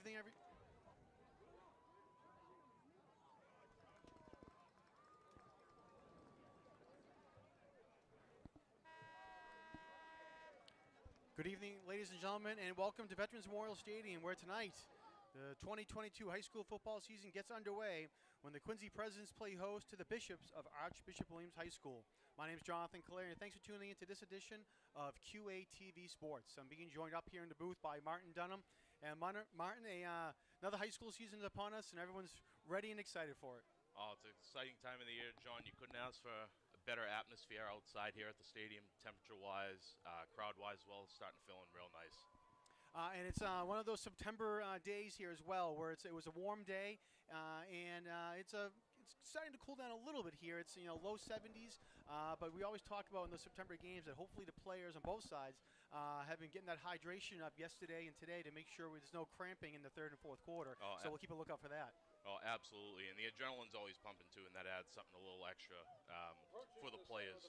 evening, Good evening, ladies and gentlemen, and welcome to Veterans Memorial Stadium, where tonight the 2022 high school football season gets underway when the Quincy Presidents play host to the Bishops of Archbishop Williams High School. My name is Jonathan Calleri, and thanks for tuning in to this edition of QATV Sports. I'm being joined up here in the booth by Martin Dunham. And Martin, another high school season is upon us, and everyone's ready and excited for it. Oh, it's an exciting time of the year, John. You couldn't ask for a better atmosphere outside here at the stadium, temperature-wise, crowd-wise, well, it's starting to feel in real nice. And it's one of those September days here as well, where it was a warm day, and it's starting to cool down a little bit here. It's low 70s, but we always talk about in those September games that hopefully the players on both sides have been getting that hydration up yesterday and today to make sure there's no cramping in the third and fourth quarter. So we'll keep a lookout for that. Oh, absolutely, and the adrenaline's always pumping too, and that adds something a little extra for the players.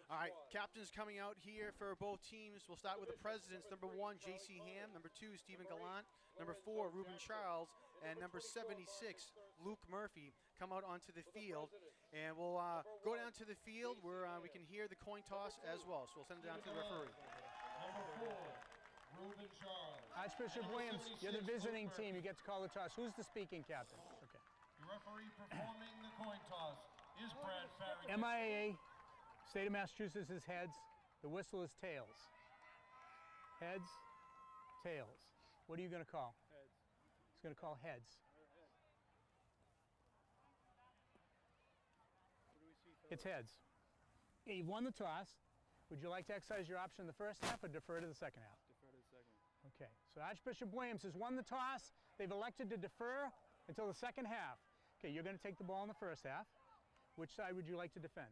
All right, captains coming out here for both teams. We'll start with the presidents. Number 1, J.C. Ham. Number 2, Stephen Gallant. Number 4, Ruben Charles. And number 76, Luke Murphy, come out onto the field. And we'll go down to the field where we can hear the coin toss as well. So we'll send it down to the referee. Number 4. Ruben Charles. Archbishop Williams, you're the visiting team. You get to call the toss. Who's the speaking captain? Okay. The referee performing the coin toss is Brad Farrington. MIAA, State of Massachusetts is heads. The whistle is tails. Heads, tails. What are you going to call? Heads. It's going to call heads. It's heads. Yeah, you've won the toss. Would you like to exercise your option in the first half or defer to the second half? Defer to the second. Okay, so Archbishop Williams has won the toss. They've elected to defer until the second half. Okay, you're going to take the ball in the first half. Which side would you like to defend?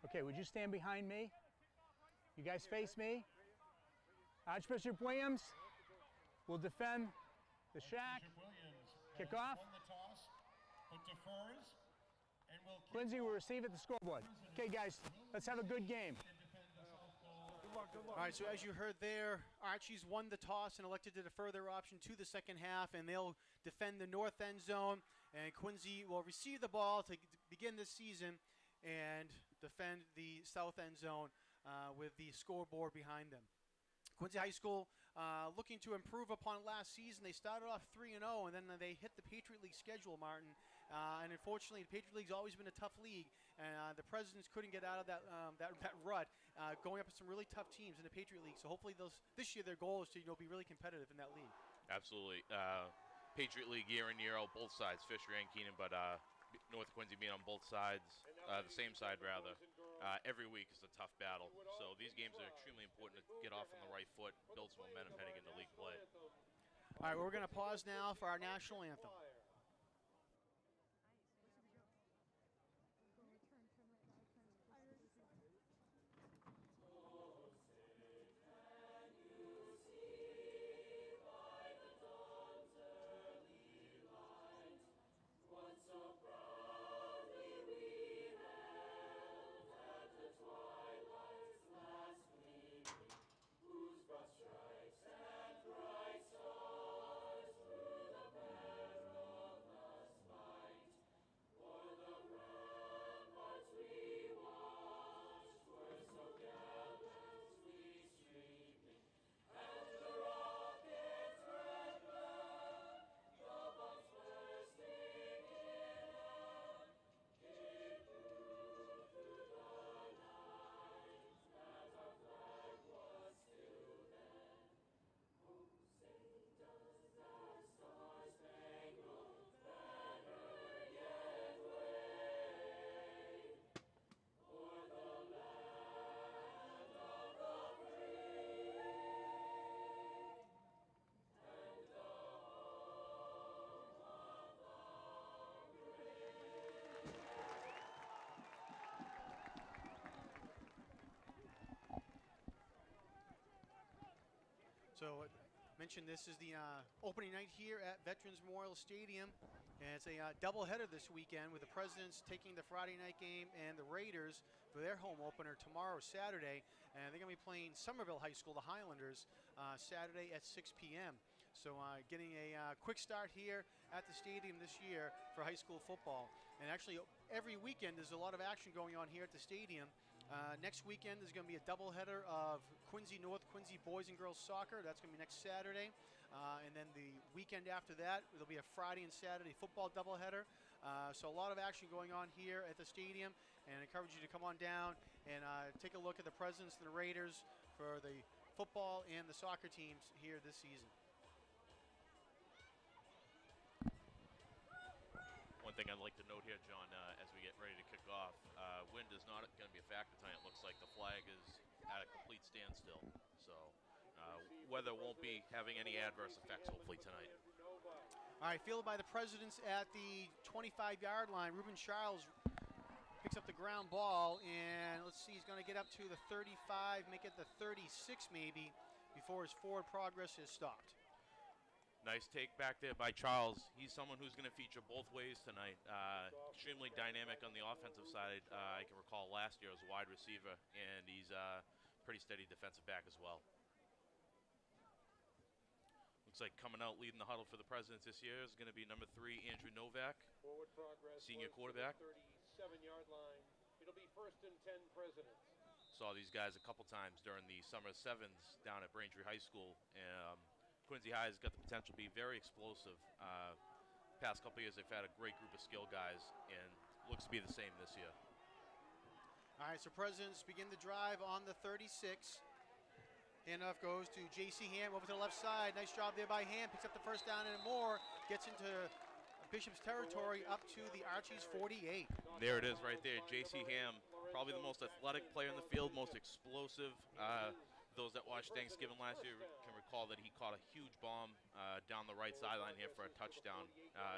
Okay, would you stand behind me? You guys face me. Archbishop Williams will defend the shack. Kick off. Won the toss, but defers. Quincy will receive at the scoreboard. Okay, guys, let's have a good game. All right, so as you heard there, Archie's won the toss and elected to defer their option to the second half, and they'll defend the north end zone, and Quincy will receive the ball to begin this season and defend the south end zone with the scoreboard behind them. Quincy High School looking to improve upon last season. They started off 3-0, and then they hit the Patriot League schedule, Martin. And unfortunately, the Patriot League's always been a tough league, and the Presidents couldn't get out of that rut, going up with some really tough teams in the Patriot League. So hopefully this year their goal is to be really competitive in that league. Absolutely. Patriot League year in, year out, both sides, Fisher and Keenan, but North Quincy being on both sides, the same side rather, every week is a tough battle. So these games are extremely important to get off on the right foot, build some momentum heading into league play. All right, we're going to pause now for our national anthem. So I mentioned this is the opening night here at Veterans Memorial Stadium, and it's a doubleheader this weekend with the Presidents taking the Friday night game and the Raiders for their home opener tomorrow, Saturday, and they're going to be playing Somerville High School, the Highlanders, Saturday at 6 p.m. So getting a quick start here at the stadium this year for high school football. And actually, every weekend there's a lot of action going on here at the stadium. Next weekend there's going to be a doubleheader of Quincy North, Quincy boys and girls soccer. That's going to be next Saturday. And then the weekend after that, there'll be a Friday and Saturday football doubleheader. So a lot of action going on here at the stadium, and I encourage you to come on down and take a look at the Presidents and the Raiders for the football and the soccer teams here this season. One thing I'd like to note here, John, as we get ready to kick off, wind is not going to be a factor tonight. It looks like the flag is at a complete standstill. So weather won't be having any adverse effects, hopefully, tonight. All right, fielded by the Presidents at the 25-yard line. Ruben Charles picks up the ground ball, and let's see, he's going to get up to the 35, make it the 36 maybe, before his forward progress is stopped. Nice take back there by Charles. He's someone who's going to feature both ways tonight. Extremely dynamic on the offensive side. I can recall last year as a wide receiver, and he's a pretty steady defensive back as well. Looks like coming out leading the huddle for the Presidents this year is going to be number 3, Andrew Novak, senior quarterback. 37-yard line. It'll be 1st and 10 Presidents. Saw these guys a couple times during the summer sevens down at Braintree High School. Quincy High has got the potential to be very explosive. Past couple years, they've had a great group of skill guys, and looks to be the same this year. All right, so Presidents begin the drive on the 36. Handoff goes to J.C. Ham over to the left side. Nice job there by Ham. Picks up the first down and more. Gets into Bishop's territory up to the Archies 48. There it is right there. J.C. Ham, probably the most athletic player in the field, most explosive. Those that watched Thanksgiving last year can recall that he caught a huge bomb down the right sideline here for a touchdown.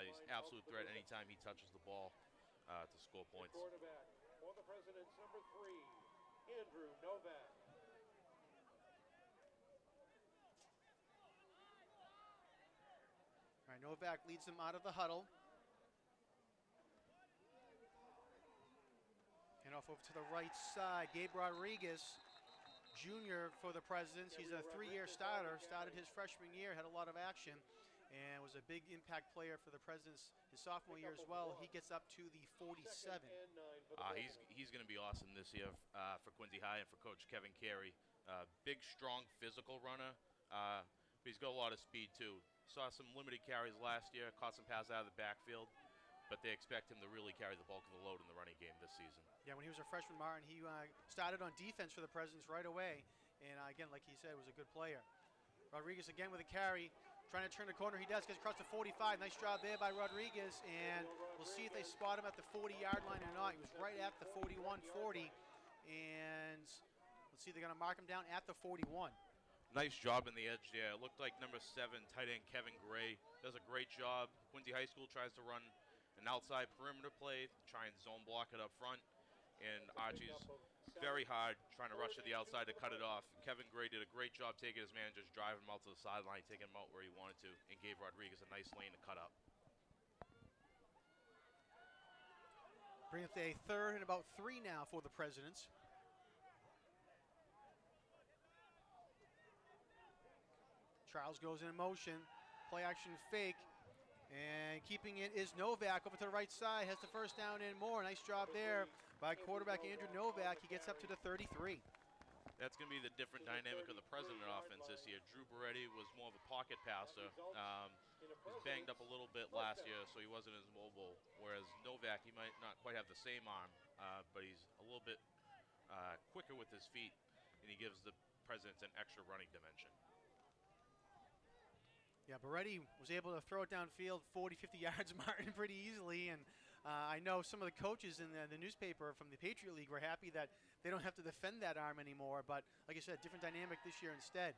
He's an absolute threat anytime he touches the ball to score points. Quarterback for the Presidents, number 3, Andrew Novak. All right, Novak leads them out of the huddle. And off over to the right side, Gabe Rodriguez, junior for the Presidents. He's a 3-year starter, started his freshman year, had a lot of action, and was a big impact player for the Presidents his sophomore year as well. He gets up to the 47. He's going to be awesome this year for Quincy High and for Coach Kevin Carey. Big, strong, physical runner, but he's got a lot of speed too. Saw some limited carries last year, caught some passes out of the backfield, but they expect him to really carry the bulk of the load in the running game this season. Yeah, when he was a freshman, Martin, he started on defense for the Presidents right away. And again, like he said, was a good player. Rodriguez again with a carry, trying to turn the corner. He does, gets across the 45. Nice job there by Rodriguez. And we'll see if they spot him at the 40-yard line or not. He was right at the 41-40. And let's see, they're going to mark him down at the 41. Nice job in the edge there. It looked like number 7, tight end Kevin Gray, does a great job. Quincy High School tries to run an outside perimeter play, try and zone block it up front. And Archie's very hard trying to rush to the outside to cut it off. Kevin Gray did a great job taking his man, just driving him out to the sideline, taking him out where he wanted to, and gave Rodriguez a nice lane to cut up. Bring up a 3rd and about 3 now for the Presidents. Charles goes in motion, play action fake, and keeping it is Novak over to the right side, has the first down and more. Nice job there by quarterback Andrew Novak. He gets up to the 33. That's going to be the different dynamic of the President offense this year. Drew Beretti was more of a pocket passer. Was banged up a little bit last year, so he wasn't as mobile, whereas Novak, he might not quite have the same arm, but he's a little bit quicker with his feet, and he gives the Presidents an extra running dimension. Yeah, Beretti was able to throw it downfield 40, 50 yards, Martin, pretty easily. And I know some of the coaches in the newspaper from the Patriot League were happy that they don't have to defend that arm anymore. But like I said, different dynamic this year instead.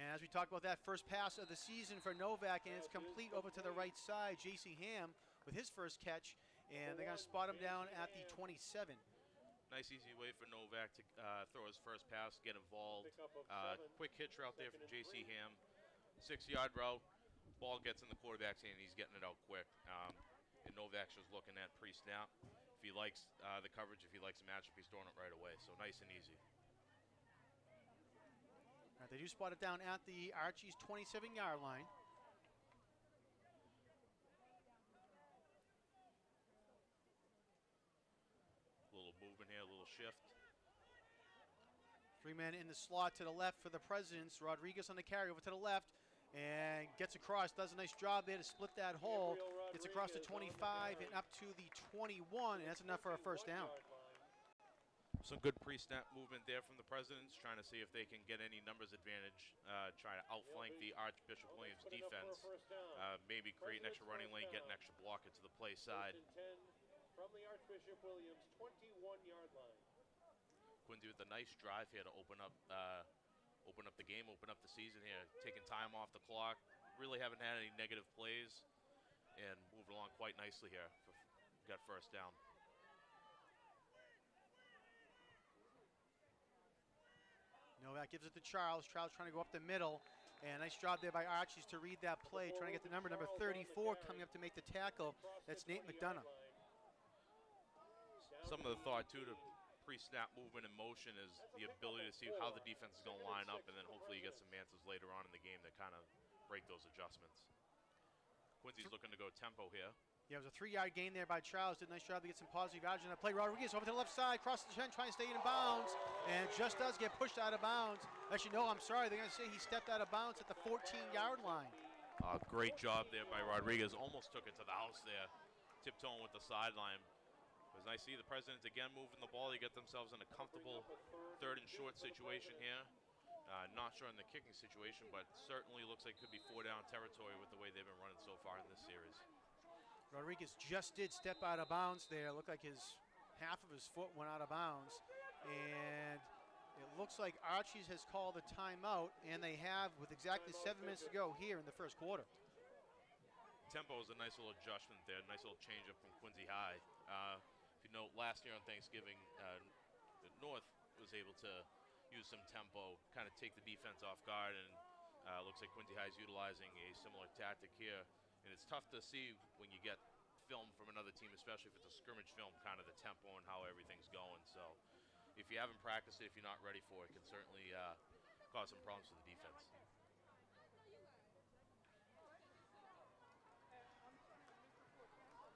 And as we talk about that first pass of the season for Novak, and it's complete over to the right side. J.C. Ham with his first catch, and they're going to spot him down at the 27. Nice, easy way for Novak to throw his first pass, get involved. Quick hitch route there from J.C. Ham. 6-yard route, ball gets in the quarterback's hand, and he's getting it out quick. And Novak's just looking at pre-snap, if he likes the coverage, if he likes the matchup, he's throwing it right away. So nice and easy. All right, they do spot it down at the Archie's 27-yard line. A little movement here, a little shift. 3 men in the slot to the left for the Presidents. Rodriguez on the carry over to the left and gets across. Does a nice job there to split that hole. Gets across to 25 and up to the 21, and that's enough for a first down. Some good pre-snap movement there from the Presidents, trying to see if they can get any numbers advantage, trying to outflank the Archbishop Williams defense, maybe create an extra running lane, get an extra blocker to the play side. From the Archbishop Williams 21-yard line. Quincy with a nice drive here to open up the game, open up the season here, taking time off the clock. Really haven't had any negative plays and moved along quite nicely here. Got first down. Novak gives it to Charles. Charles trying to go up the middle. And nice job there by Archies to read that play, trying to get the number 34 coming up to make the tackle. That's Nate McDonough. Some of the thought, too, to pre-snap movement and motion is the ability to see how the defense is going to line up, and then hopefully you get some answers later on in the game that kind of break those adjustments. Quincy's looking to go tempo here. Yeah, it was a 3-yard gain there by Charles. Did a nice job to get some positive yardage on that play. Rodriguez over to the left side, crosses the 10, trying to stay in bounds, and just does get pushed out of bounds. Actually, no, I'm sorry. They're going to say he stepped out of bounds at the 14-yard line. Great job there by Rodriguez. Almost took it to the house there, tiptoeing with the sideline. It was nice to see the Presidents again moving the ball. They get themselves in a comfortable 3rd and short situation here. Not sure in the kicking situation, but certainly looks like it could be 4-down territory with the way they've been running so far in this series. Rodriguez just did step out of bounds there. Looked like half of his foot went out of bounds. And it looks like Archies has called a timeout, and they have with exactly 7 minutes to go here in the first quarter. Tempo is a nice little adjustment there, nice little change up from Quincy High. If you note, last year on Thanksgiving, North was able to use some tempo, kind of take the defense off guard, and looks like Quincy High is utilizing a similar tactic here. And it's tough to see when you get film from another team, especially if it's a scrimmage film, kind of the tempo and how everything's going. So if you haven't practiced it, if you're not ready for it, it can certainly cause some problems for the defense.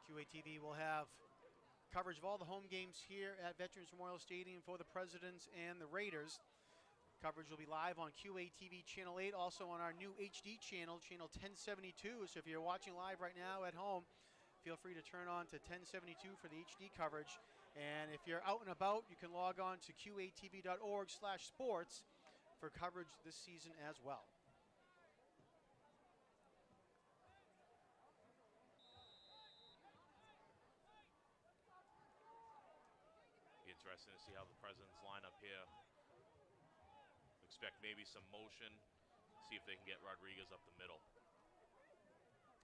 QATV will have coverage of all the home games here at Veterans Memorial Stadium for the Presidents and the Raiders. Coverage will be live on QATV Channel 8, also on our new HD channel, Channel 1072. So if you're watching live right now at home, feel free to turn on to 1072 for the HD coverage. And if you're out and about, you can log on to qatv.org/sports for coverage this season as well. Interesting to see how the Presidents line up here. Expect maybe some motion, see if they can get Rodriguez up the middle.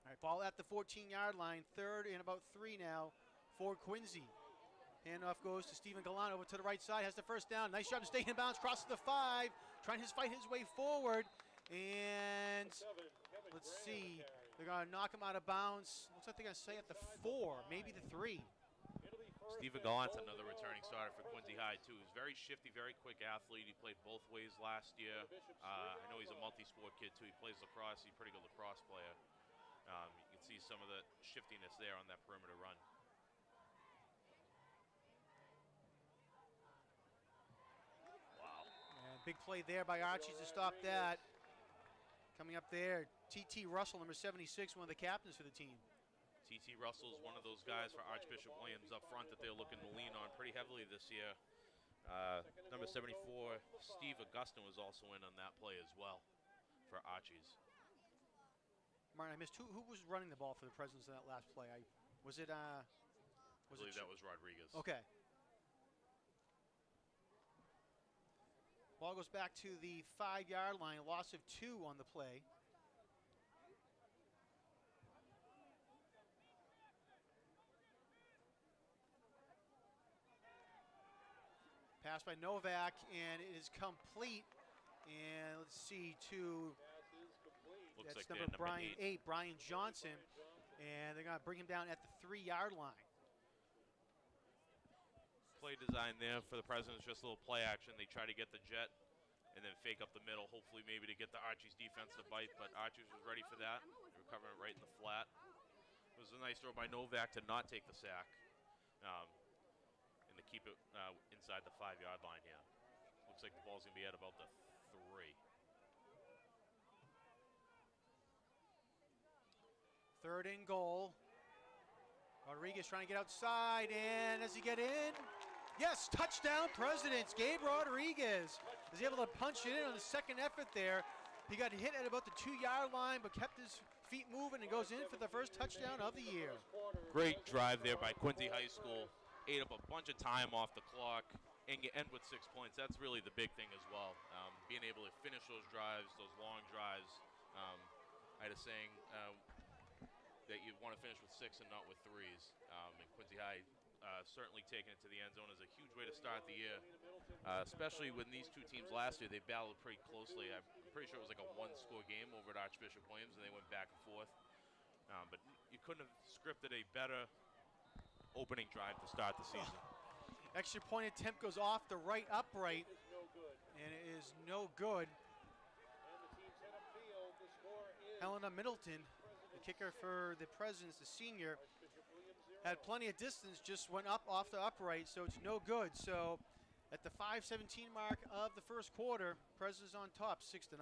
All right, ball at the 14-yard line, 3rd and about 3 now for Quincy. Handoff goes to Stephen Gallant over to the right side, has the first down. Nice job to stay in bounds, crosses the 5, trying to fight his way forward. And let's see, they're going to knock him out of bounds. Looks like they're going to stay at the 4, maybe the 3. Stephen Gallant's another returning starter for Quincy High, too. He's very shifty, very quick athlete. He played both ways last year. I know he's a multi-sport kid, too. He plays lacrosse. He's a pretty good lacrosse player. You can see some of the shiftiness there on that perimeter run. Wow. And big play there by Archie to stop that. Coming up there, T.T. Russell, number 76, one of the captains for the team. T.T. Russell is one of those guys for Archbishop Williams up front that they're looking to lean on pretty heavily this year. Number 74, Steve Augustin, was also in on that play as well for Archies. Martin, I missed who was running the ball for the Presidents in that last play? I believe that was Rodriguez. Okay. Ball goes back to the 5-yard line, loss of 2 on the play. Pass by Novak, and it is complete. And let's see, Looks that's like number Brian 8, Brian Johnson. And they're going to bring him down at the 3-yard line. play design there for the Presidents, just a little play action. They try to get the jet and then fake up the middle, hopefully maybe to get the Archie's defense to bite, but Archie's was ready for that. They were covering it right in the flat. It was a nice throw by Novak to not take the sack and to keep it inside the 5-yard line here. Looks like the ball's going to be at about the 3. Third and goal. Rodriguez trying to get outside, and does he get in? Yes, touchdown Presidents. Gabe Rodriguez is able to punch it in on the second effort there. He got hit at about the 2-yard line, but kept his feet moving and goes in for the first touchdown of the year. Great drive there by Quincy High School. Ate up a bunch of time off the clock, and you end with 6 points. That's really the big thing as well. Being able to finish those drives, those long drives. I had a saying that you want to finish with 6 and not with 3s. And Quincy High certainly taking it to the end zone is a huge way to start the year, especially when these two teams last year, they battled pretty closely. I'm pretty sure it was like a 1-score game over at Archbishop Williams, and they went back and forth. But you couldn't have scripted a better opening drive to start the season. Extra point attempt goes off the right upright, and it is no good. Helena Middleton, the kicker for the Presidents, the senior, had plenty of distance, just went up off the upright, so it's no good. So at the 5:17 mark of the first quarter, Presidents on top, 6-0.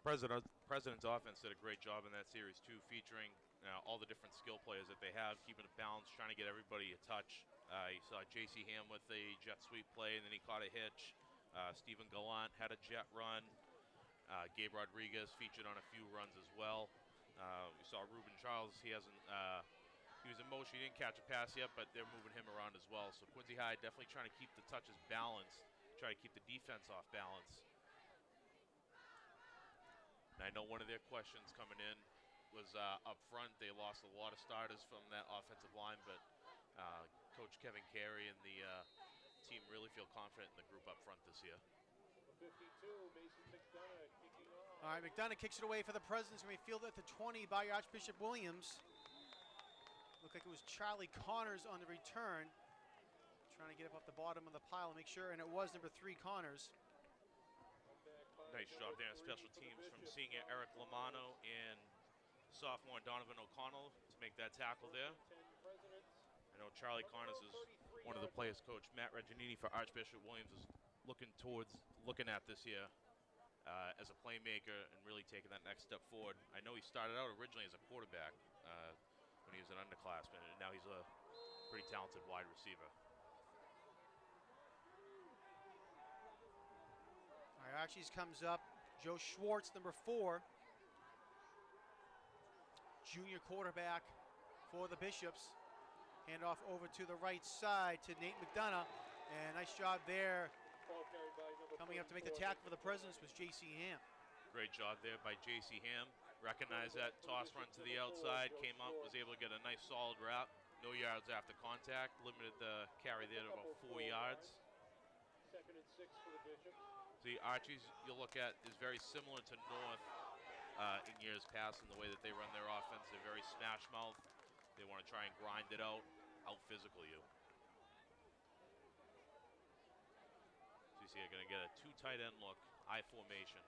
President's offense did a great job in that series too, featuring all the different skill players that they have, keeping it balanced, trying to get everybody a touch. You saw J.C. Ham with a jet sweep play, and then he caught a hitch. Stephen Gallant had a jet run. Gabe Rodriguez featured on a few runs as well. We saw Ruben Charles. He was in motion. He didn't catch a pass yet, but they're moving him around as well. So Quincy High definitely trying to keep the touches balanced, try to keep the defense off balance. And I know one of their questions coming in was up front. They lost a lot of starters from that offensive line, but Coach Kevin Carey and the team really feel confident in the group up front this year. 52, Mason McDonough kicking off. All right, McDonough kicks it away for the Presidents. Going to be fielded at the 20 by Archbishop Williams. Looked like it was Charlie Connors on the return. Trying to get up off the bottom of the pile and make sure, and it was number 3 Connors. Nice job there on special teams from senior Eric Lamano and sophomore Donovan O'Connell to make that tackle there. I know Charlie Connors is one of the players coach Matt Reginini for Archbishop Williams is looking at this year as a playmaker and really taking that next step forward. I know he started out originally as a quarterback when he was an underclassman, and now he's a pretty talented wide receiver. All right, Archie's comes up. Joe Schwartz, number 4. Junior quarterback for the Bishops. Hand off over to the right side to Nate McDonough. And nice job there. Coming up to make the tackle for the Presidents was J.C. Ham. Great job there by J.C. Ham. Recognized that toss run to the outside, came up, was able to get a nice solid route. No yards after contact, limited the carry there to about 4 yards. 2nd and 6 for the Bishops. The Archies you look at is very similar to North in years past in the way that they run their offense. They're very smash mouth. They want to try and grind it out physical you. So you see they're going to get a 2 tight end look, I formation.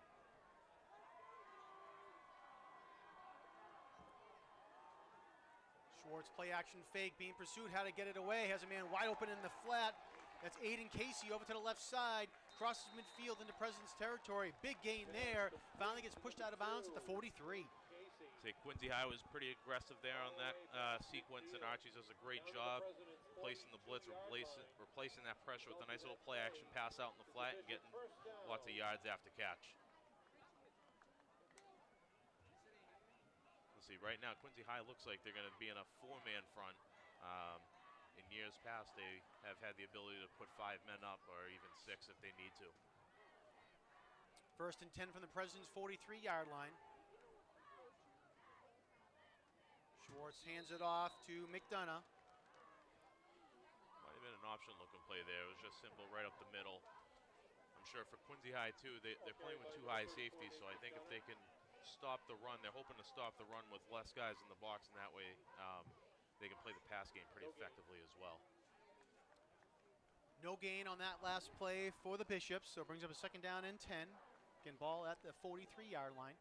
Schwartz play action fake, being pursued, how to get it away, has a man wide open in the flat. That's Aiden Casey over to the left side, crosses midfield into President's territory. Big gain there, finally gets pushed out of bounds at the 43. Say Quincy High was pretty aggressive there on that sequence, and Archie's does a great job placing the blitz, replacing that pressure with a nice little play action pass out in the flat and getting lots of yards after catch. Let's see, right now Quincy High looks like they're going to be in a 4-man front. In years past, they have had the ability to put 5 men up or even 6 if they need to. 1st and 10 from the President's 43-yard line. Schwartz hands it off to McDonough. Might have been an option looking play there. It was just simple right up the middle. I'm sure for Quincy High too, they're playing with 2 high safeties, so I think if they can stop the run, they're hoping to stop the run with less guys in the box, and that way they can play the pass game pretty effectively as well. No gain on that last play for the Bishops, so it brings up a second down and 10. Again, ball at the 43-yard line.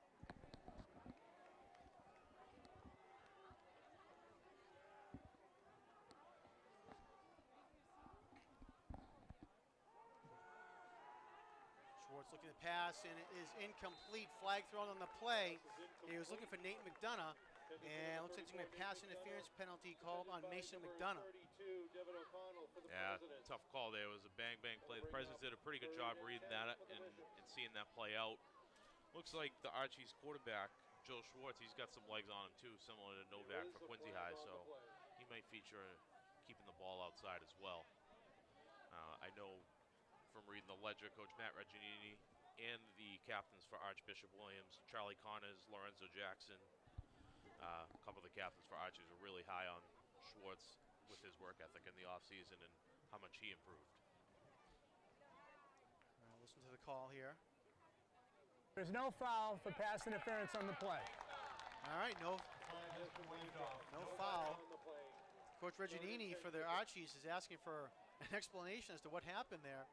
Schwartz looking to pass, and it is incomplete. Flag thrown on the play. He was looking for Nate McDonough, and it looks like it's going to be a pass interference penalty called on Mason McDonough. Yeah, tough call there. It was a bang-bang play. The Presidents did a pretty good job reading that and seeing that play out. Looks like the Archie's quarterback, Joe Schwartz, he's got some legs on him too, similar to Novak for Quincy High, so he might feature keeping the ball outside as well. I know from reading the ledger, Coach Matt Regginini and the captains for Archbishop Williams, Charlie Connors, Lorenzo Jackson, a couple of the captains for Archies are really high on Schwartz with his work ethic in the offseason and how much he improved. Listen to the call here. There's no foul for pass interference on the play. All right, no foul. Coach Regginini for the Archies is asking for an explanation as to what happened there.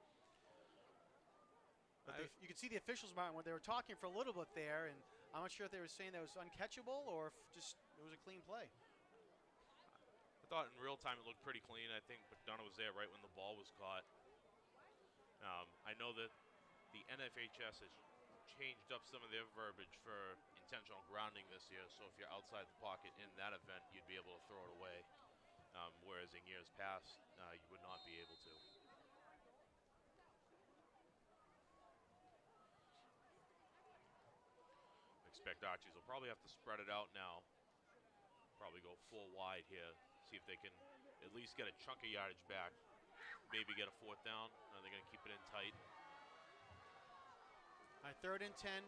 But you could see the officials, Martin, when they were talking for a little bit there, and I'm not sure if they were saying that it was uncatchable or if just it was a clean play. I thought in real time it looked pretty clean. I think McDonough was there right when the ball was caught. I know that the NFHS has changed up some of their verbiage for intentional grounding this year, so if you're outside the pocket in that event, you'd be able to throw it away, whereas in years past, you would not be able to. Expect Archies will probably have to spread it out now. Probably go full wide here. See if they can at least get a chunk of yardage back. Maybe get a fourth down. They're going to keep it in tight. All right, 3rd and 10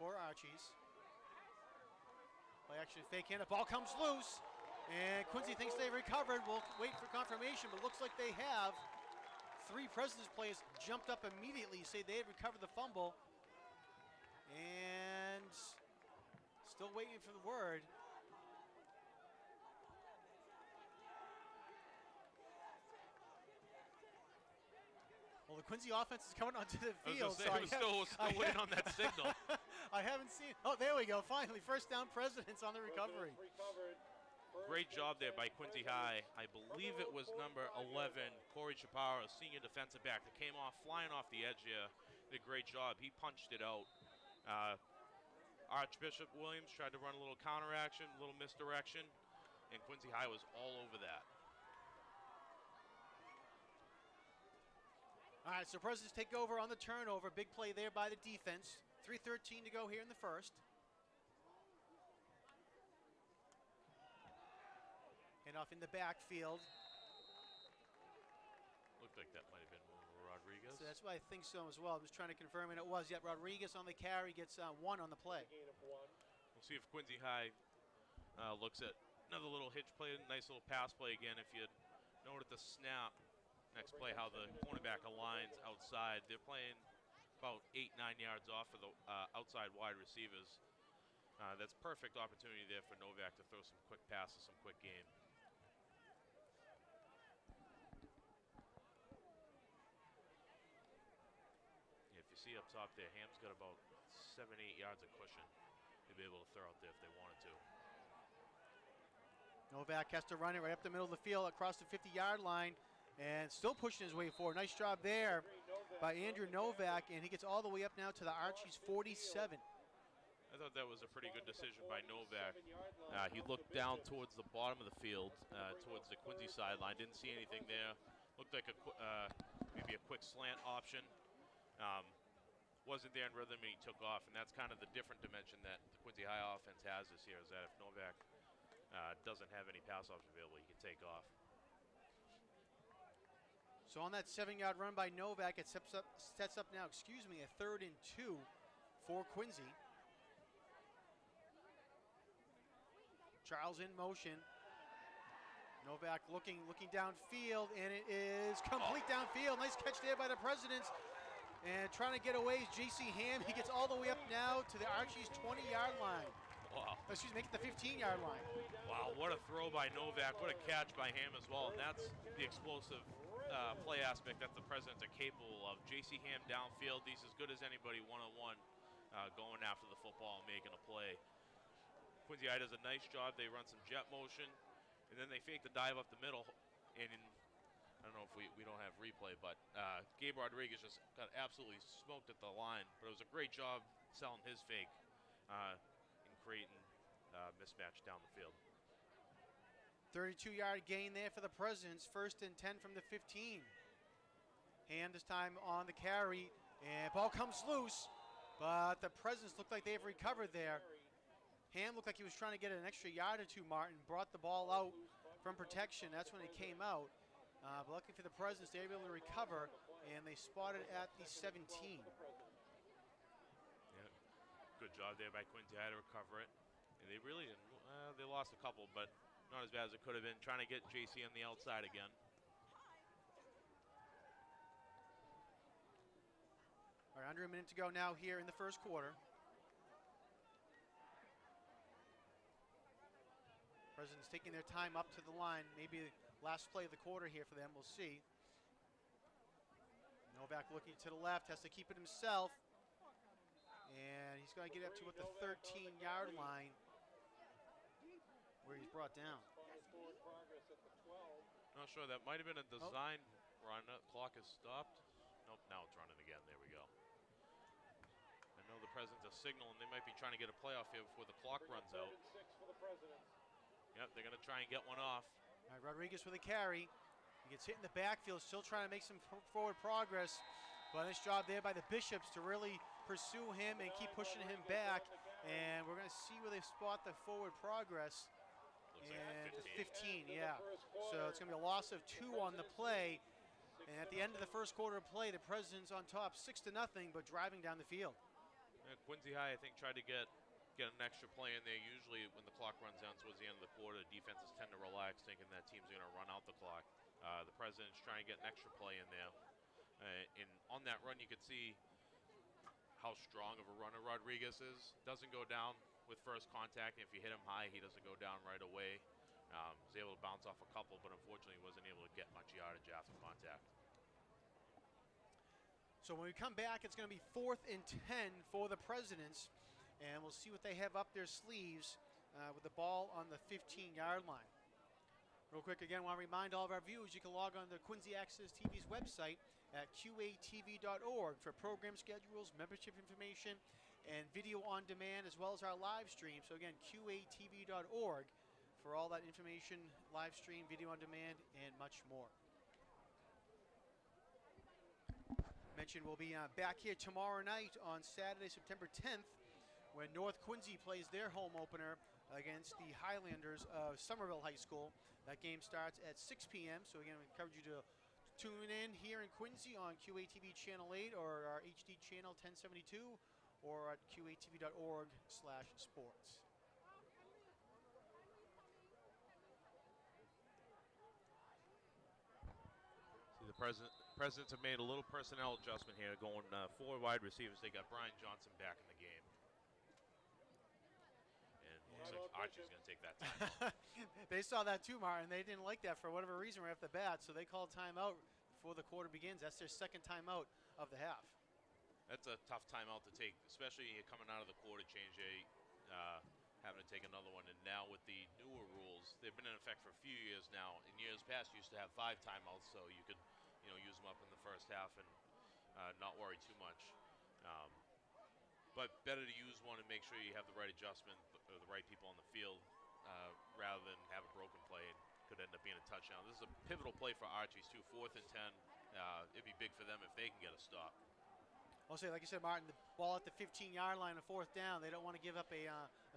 for Archies. Play action fake hand. The ball comes loose. And Quincy thinks they recovered. We'll wait for confirmation, but looks like they have. 3 Presidents players jumped up immediately, say they had recovered the fumble. And still waiting for the word. Well, the Quincy offense is coming onto the field. I was still waiting on that signal. I haven't seen. Oh, there we go. Finally, first down, Presidents on the recovery. Great job there by Quincy High. I believe it was number 11, Corey Chaparro, senior defensive back, that came off flying off the edge here. Did a great job. He punched it out. Archbishop Williams tried to run a little counteraction, a little misdirection, and Quincy High was all over that. All right, so Presidents take over on the turnover. Big play there by the defense. 3:13 to go here in the first. And off in the backfield. Looked like that might have been Rodriguez. So that's why I think so as well. I'm just trying to confirm, and it was. Yet Rodriguez on the carry gets 1 on the play. We'll see if Quincy High looks at another little hitch play, nice little pass play again. If you note at the snap, next play, how the cornerback aligns outside. They're playing about 8-9 yards off of the outside wide receivers. That's perfect opportunity there for Novak to throw some quick passes, some quick game. If you see up top there, Ham's got about 7-8 yards of cushion to be able to throw out there if they wanted to. Novak has to run it right up the middle of the field across the 50-yard line and still pushing his way forward. Nice job there by Andrew Novak, and he gets all the way up now to the Archies 47. I thought that was a pretty good decision by Novak. He looked down towards the bottom of the field, towards the Quincy sideline. Didn't see anything there. Looked like maybe a quick slant option. Wasn't there in rhythm, and he took off. And that's kind of the different dimension that the Quincy High offense has this year, is that if Novak doesn't have any pass options available, he can take off. So on that 7-yard run by Novak, it sets up now, a 3rd and 2 for Quincy. Charles in motion. Novak looking downfield, and it is complete downfield. Nice catch there by the Presidents. And trying to get away is J.C. Ham. He gets all the way up now to the Archies 20-yard line. Wow. Excuse me, make it the 15-yard line. Wow, what a throw by Novak. What a catch by Ham as well. And that's the explosive play aspect that the Presidents are capable of. J.C. Ham downfield, he's as good as anybody one-on-one, going after the football and making a play. Quincy High does a nice job. They run some jet motion, and then they fake the dive up the middle. And I don't know if we don't have replay, but Gabe Rodriguez just got absolutely smoked at the line. But it was a great job selling his fake and creating mismatch down the field. 32-yard gain there for the Presidents. 1st and 10 from the 15. Ham this time on the carry, and ball comes loose, but the Presidents look like they've recovered there. Ham looked like he was trying to get an extra yard or two, Martin. Brought the ball out from protection. That's when it came out. But luckily for the Presidents, they were able to recover, and they spotted at the 17. Yeah, good job there by Quincy High to recover it. And they really didn't, they lost a couple, but not as bad as it could have been. Trying to get JC on the outside again. All right, under a minute to go now here in the first quarter. Presidents taking their time up to the line. Maybe last play of the quarter here for them. We'll see. Novak looking to the left, has to keep it himself. And he's going to get up to the 13-yard line where he's brought down. Not sure. That might have been a design run. Clock is stopped. Nope, now it's running again. There we go. I know the Presidents are signaling. They might be trying to get a playoff here before the clock runs out. Yep, they're going to try and get one off. All right, Rodriguez with a carry. He gets hit in the backfield, still trying to make some forward progress. But nice job there by the Bishops to really pursue him and keep pushing him back. And we're going to see where they spot the forward progress. Looks And like 15, yeah. So it's going to be a loss of 2 on the play. And at the end of the first quarter of play, the Presidents on top 6-0, but driving down the field. Yeah, Quincy High, I think, tried to get an extra play in there. Usually when the clock runs down towards the end of the quarter, defenses tend to relax, thinking that teams are going to run out the clock. The Presidents trying to get an extra play in there. And on that run, you could see how strong of a runner Rodriguez is. Doesn't go down with first contact. If you hit him high, he doesn't go down right away. Was able to bounce off a couple, but unfortunately wasn't able to get much yardage after contact. So when we come back, it's going to be 4th and 10 for the Presidents. And we'll see what they have up their sleeves with the ball on the 15-yard line. Real quick, again, I want to remind all of our viewers, you can log on to Quincy Access TV's website at qatv.org for program schedules, membership information, and video on demand, as well as our live stream. So again, qatv.org for all that information, live stream, video on demand, and much more. Mentioned we'll be back here tomorrow night on Saturday, September 10th, when North Quincy plays their home opener against the Highlanders of Somerville High School. That game starts at 6 p.m. So again, we encourage you to tune in here in Quincy on QATV Channel 8 or our HD Channel 1072 or at qatv.org/sports. See, the Presidents have made a little personnel adjustment here, going 4 wide receivers. They got Brian Johnson back in the game. Looks like Archie's going to take that time. They saw that too, Martin. They didn't like that for whatever reason right off the bat, so they called timeout before the quarter begins. That's their second timeout of the half. That's a tough timeout to take, especially coming out of the quarter change, having to take another one. And now with the newer rules, they've been in effect for a few years now. In years past, you used to have 5 timeouts, so you could use them up in the first half and not worry too much. But better to use one and make sure you have the right adjustment, or the right people on the field, rather than have a broken play and could end up being a touchdown. This is a pivotal play for Archie's too. 4th and 10. It'd be big for them if they can get a stop. I'll say, like you said, Martin, the ball at the 15-yard line on 4th down. They don't want to give up a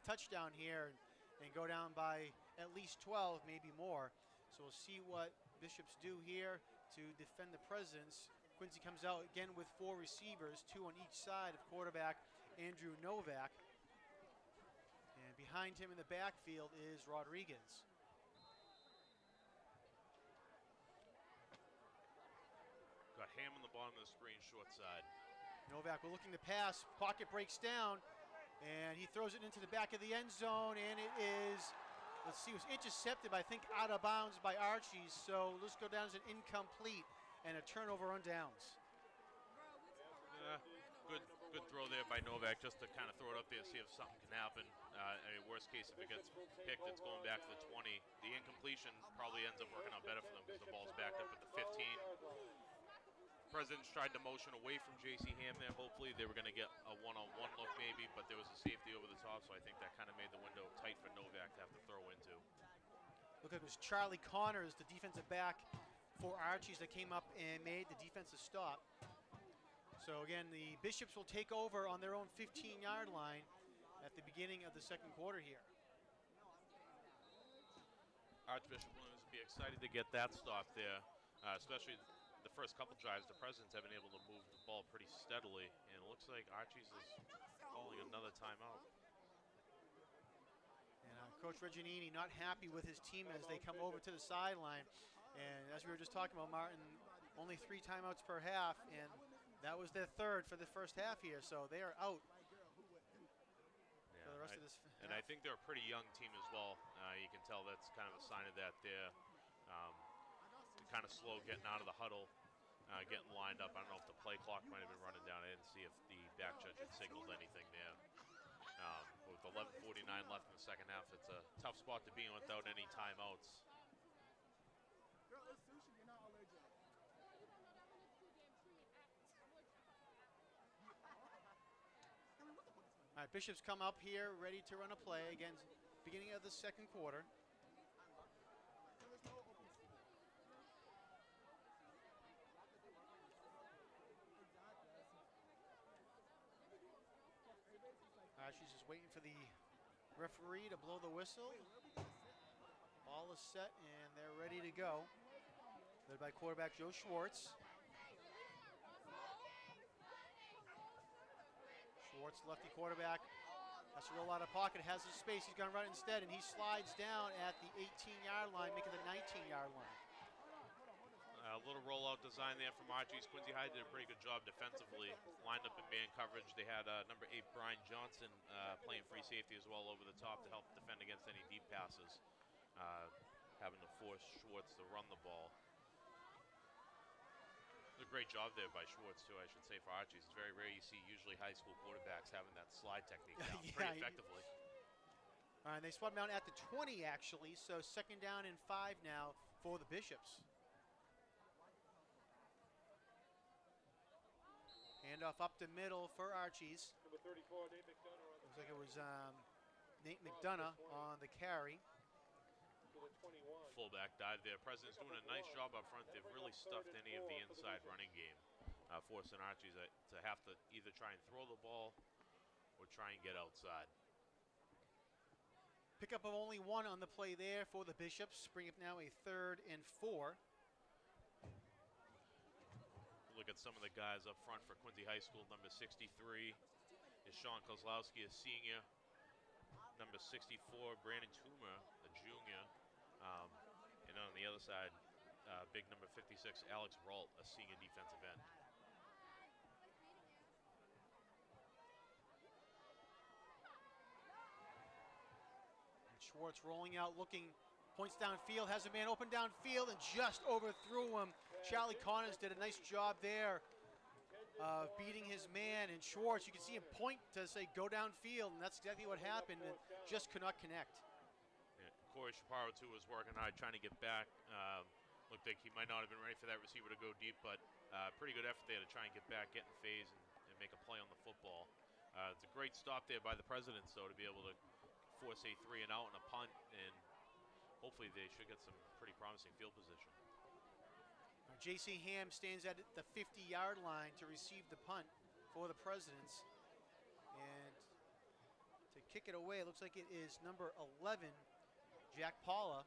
touchdown here and go down by at least 12, maybe more. So we'll see what Bishops do here to defend the Presidents. Quincy comes out again with 4 receivers, 2 on each side of quarterback Andrew Novak. And behind him in the backfield is Rodriguez. Got Ham on the bottom of the screen, short side. Novak, we're looking to pass. Pocket breaks down, and he throws it into the back of the end zone, and it is, let's see, it was intercepted, I think, out of bounds by Archie. So let's go down as an incomplete. and a turnover on downs. Good throw there by Novak just to kind of throw it up there, see if something can happen. I mean, worst case, if it gets picked, it's going back to the 20. The incompletion probably ends up working out better for them because the ball's backed up at the 15. Presidents tried to motion away from J.C. Ham there. Hopefully they were going to get a one-on-one look maybe, but there was a safety over the top, so I think that kind of made the window tight for Novak to have to throw into. Look, it was Charlie Connors, the defensive back for Archies, that came up and made the defensive stop. So again, the Bishops will take over on their own 15-yard line at the beginning of the second quarter here. Archbishop Williams would be excited to get that stop there, especially the first couple drives. The Presidents have been able to move the ball pretty steadily, and it looks like Archies is calling another timeout. And Coach Regginini not happy with his team as they come over to the sideline. And as we were just talking about, Martin, only 3 timeouts per half, and that was their third for the first half here, so they are out for the rest of this half. And I think they're a pretty young team as well. You can tell that's kind of a sign of that there. Kind of slow getting out of the huddle, getting lined up. I don't know if the play clock might have been running down. I didn't see if the back judge had signaled anything there. With 11:49 left in the second half, it's a tough spot to be in without any timeouts. All right, Bishops come up here ready to run a play again, beginning of the second quarter. She's just waiting for the referee to blow the whistle. Ball is set and they're ready to go. Led by quarterback Joe Schwartz. Schwartz, lefty quarterback, has to roll out of pocket, has his space, he's going to run instead, and he slides down at the 18-yard line, making the 19-yard line. A little rollout design there from Archies. Quincy High did a pretty good job defensively, lined up in man coverage. They had number 8 Brian Johnson playing free safety as well over the top to help defend against any deep passes, having to force Schwartz to run the ball. A great job there by Schwartz, too, I should say, for Archies. It's very rare you see usually high school quarterbacks having that slide technique down pretty effectively. All right, they swat him down at the 20, actually, so second down and 5 now for the Bishops. Handoff up the middle for Archies. Number 34, Nate McDonough. Looks like it was Nate McDonough on the carry. To the 21. Fullback dive there. President's doing a nice job up front. They've really stuffed any of the inside running game, forcing Archies to have to either try and throw the ball or try and get outside. Pickup of only 1 on the play there for the Bishops. Bring up now a 3rd and 4. Look at some of the guys up front for Quincy High School. Number 63 is Sean Kozlowski, a senior. Number 64, Brandon Toomer, a junior. And on the other side, big number 56, Alex Ralt, a senior defensive end. And Schwartz rolling out, looking, points downfield, has a man open downfield and just overthrew him. Charlie Connors did a nice job there beating his man, and Schwartz, you can see him point to say go downfield, and that's exactly what happened, and just could not connect. Yeah, Corey Chaparro, too, was working hard trying to get back. Looked like he might not have been ready for that receiver to go deep, but pretty good effort there to try and get back, get in phase, and make a play on the football. It's a great stop there by the Presidents, though, to be able to force a 3-and-out and a punt, and hopefully they should get some pretty promising field position. J.C. Ham stands at the 50-yard line to receive the punt for the Presidents. And to kick it away, it looks like it is number 11, Jack Paula.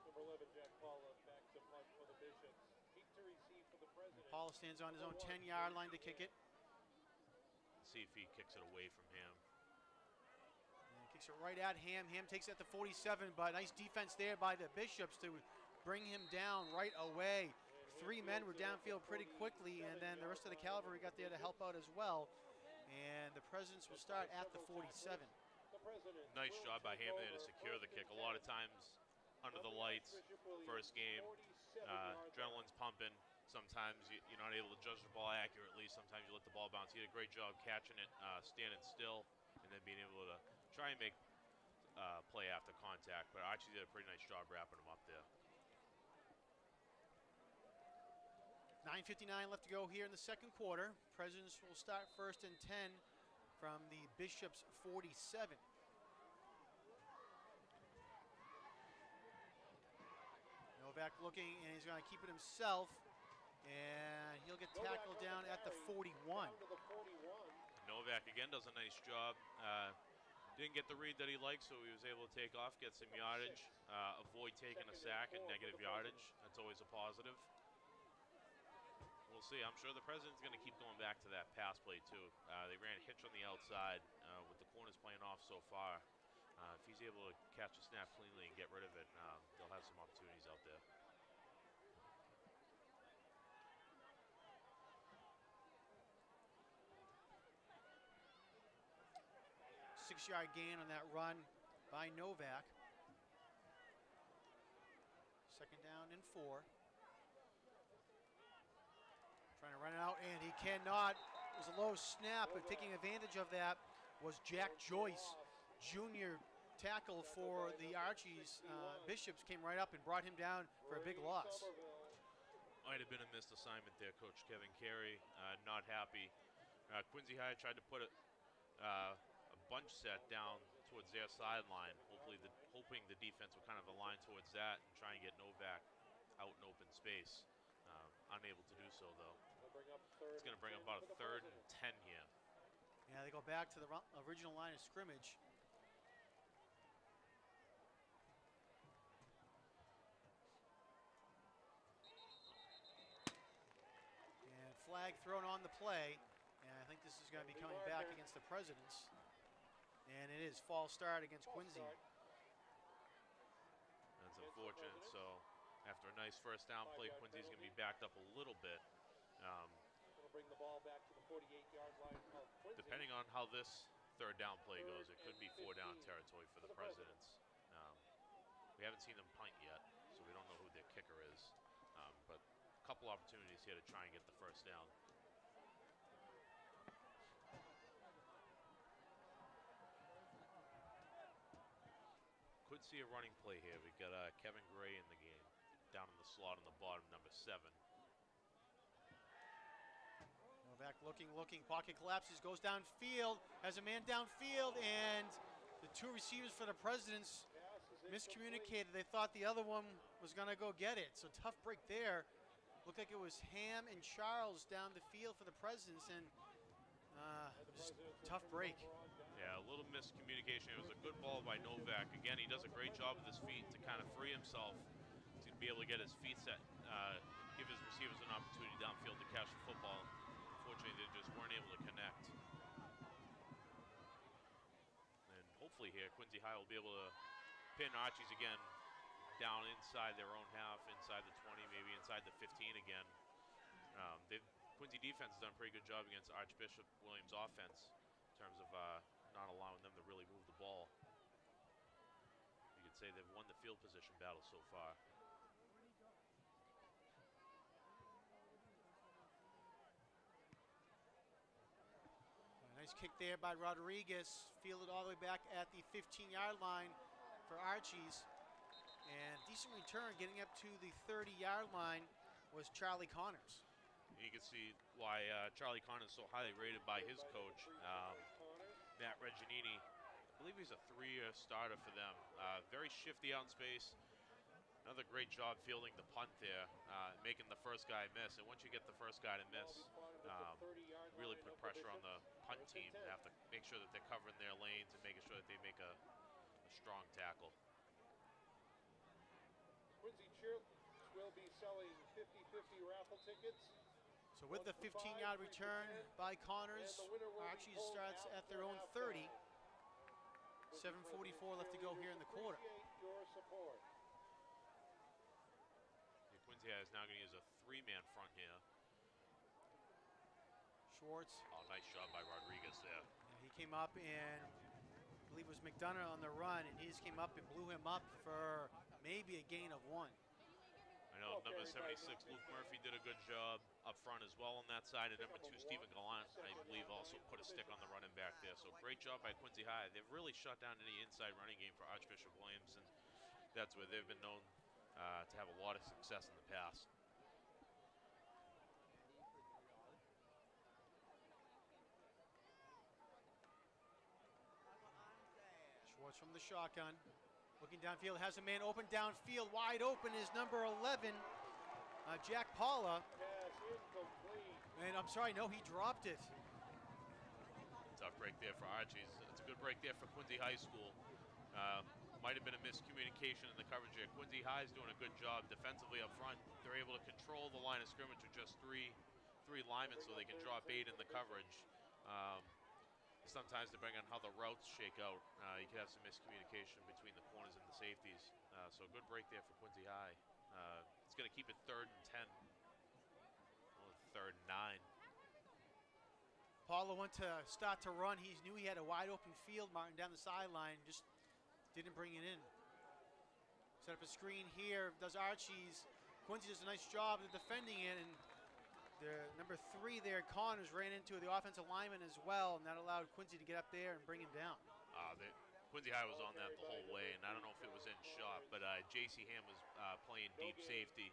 Number 11, Jack Paula, back to punt for the Bishops. Keep to receive for the President. Paula stands on his own 10-yard line to kick it. See if he kicks it away from Ham. And kicks it right at Ham. Ham takes it at the 47, but nice defense there by the Bishops to bring him down right away. 3 men were downfield pretty quickly, and then the rest of the cavalry got there to help out as well. And the Presidents will start at the 47. Nice job by Ham there to secure the kick. A lot of times under the lights, first game. Adrenaline's pumping. Sometimes you're not able to judge the ball accurately. Sometimes you let the ball bounce. He did a great job catching it, standing still, and then being able to try and make play after contact. But Archie did a pretty nice job wrapping him up there. 9:59 left to go here in the second quarter. Presidents will start first and 10 from the Bishops 47. Novak looking, and he's going to keep it himself. And he'll get tackled down at the 41. Novak again does a nice job. Didn't get the read that he liked, so he was able to take off, get some yardage, avoid taking a sack and negative yardage. That's always a positive. We'll see. I'm sure the President's going to keep going back to that pass play, too. They ran a hitch on the outside with the corners playing off so far. If he's able to catch the snap cleanly and get rid of it, they'll have some opportunities out there. Six-yard gain on that run by Novak. Second down and 4. Trying to run it out, and he cannot. It was a low snap, but taking advantage of that was Jack Joyce, junior tackle for the Archies. Bishops came right up and brought him down for a big loss. Might have been a missed assignment there, Coach Kevin Carey. Not happy. Quincy High tried to put a bunch set down towards their sideline, hoping the defense would kind of align towards that and try and get Novak out in open space. Unable to do so, though. It's going to bring up about a 3rd and 10 here. Yeah, they go back to the original line of scrimmage. And flag thrown on the play. And I think this is going to be coming back against the Presidents. And it is false start against Quincy. That's unfortunate. So after a nice first down play, Quincy's going to be backed up a little bit. Bring the ball back to the 48-yard line of Quincy. Depending on how this third down play goes, it could be 4-down territory for the Presidents. We haven't seen them punt yet, so we don't know who their kicker is. But a couple opportunities here to try and get the first down. Could see a running play here. We've got Kevin Gray in the game, down in the slot on the bottom, number 7. Novak looking, pocket collapses, goes downfield, has a man downfield, and the 2 receivers for the Presidents miscommunicated. They thought the other one was going to go get it. So tough break there. Looked like it was Ham and Charles down the field for the Presidents, and just tough break. Yeah, a little miscommunication. It was a good ball by Novak. Again, he does a great job with his feet to kind of free himself to be able to get his feet set, give his receivers an opportunity downfield to catch the football. Unfortunately, they just weren't able to connect. And hopefully here, Quincy High will be able to pin Archies again down inside their own half, inside the 20, maybe inside the 15 again. Quincy defense has done a pretty good job against Archbishop Williams offense in terms of not allowing them to really move the ball. You could say they've won the field position battle so far. Nice kick there by Rodriguez, fielded all the way back at the 15-yard line for Archies. And decent return, getting up to the 30-yard line, was Charlie Connors. You can see why Charlie Connors is so highly rated by his coach, Matt Regginini. I believe he's a 3-year starter for them. Very shifty out in space. Another great job fielding the punt there, making the first guy miss. And once you get the first guy to miss, really put pressure on the punt team. They have to make sure that they're covering their lanes and making sure that they make a strong tackle. Quincy Cheers will be selling 50-50 raffle tickets. So with the 15-yard return by Connors, Archies starts at their own 30. 7:44 left to go here in the quarter. Quincy is now going to use a 3-man front here. Schwartz. Oh, nice job by Rodriguez there. And he came up, and I believe it was McDonough on the run, and he just came up and blew him up for maybe a gain of 1. I know number 76, Luke Murphy, did a good job up front as well on that side. And number 2, Stephen Gallant, I believe, also put a stick on the running back there. So great job by Quincy High. They've really shut down any inside running game for Archbishop Williams, and that's where they've been known to have a lot of success in the past. Schwartz from the shotgun. Looking downfield, has a man open downfield. Wide open is number 11, Jack Paula. Pass incomplete. And I'm sorry, no, he dropped it. Tough break there for Archie's. It's a good break there for Quincy High School. Might have been a miscommunication in the coverage there. Quincy High is doing a good job defensively up front. They're able to control the line of scrimmage with just three linemen, so they can drop 8 in the coverage. Sometimes depending on how the routes shake out, you can have some miscommunication between the corners and the safeties. So good break there for Quincy High. It's going to keep it 3rd and 10. Well, 3rd and 9. Paula went to start to run. He knew he had a wide open field, Martin, down the sideline. Just didn't bring it in. Set up a screen here. Does Archie's. Quincy does a nice job of defending it, and the number 3 there, Connors, ran into the offensive lineman as well, and that allowed Quincy to get up there and bring him down. Quincy High was on that the whole way, and I don't know if it was in shot, but J.C. Ham was playing deep safety.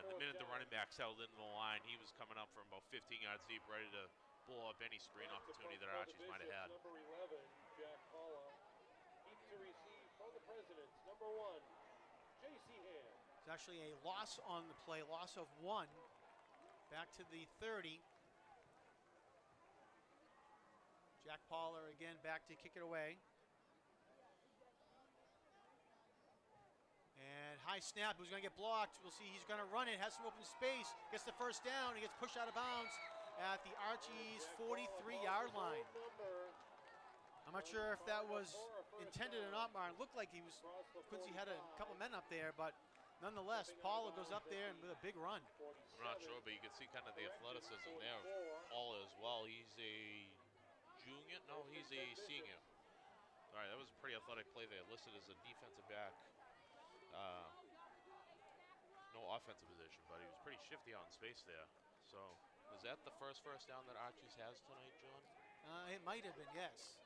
The minute the running back settled into the line, he was coming up from about 15 yards deep, ready to blow up any screen opportunity that Archie's might have had. Number 11, Jack Paula. Deep to receive from the Presidents. Number 1, J.C. Ham. It's actually a loss on the play, loss of 1. Back to the 30. Jack Paula again back to kick it away. And high snap, who's going to get blocked? We'll see, he's going to run it, has some open space, gets the first down, he gets pushed out of bounds at the Archie's 43-yard line. I'm not sure if that was intended or not, Martin. Looked like he was, Quincy had a couple men up there, but nonetheless, Paula goes up there and with a big run. I'm not sure, but you can see kind of the athleticism there of Paula as well. He's a junior? No, he's a senior. All right, that was a pretty athletic play there. Listed as a defensive back. No offensive position, but he was pretty shifty out in space there. So, is that the first down that Archie's has tonight, John? It might have been, yes.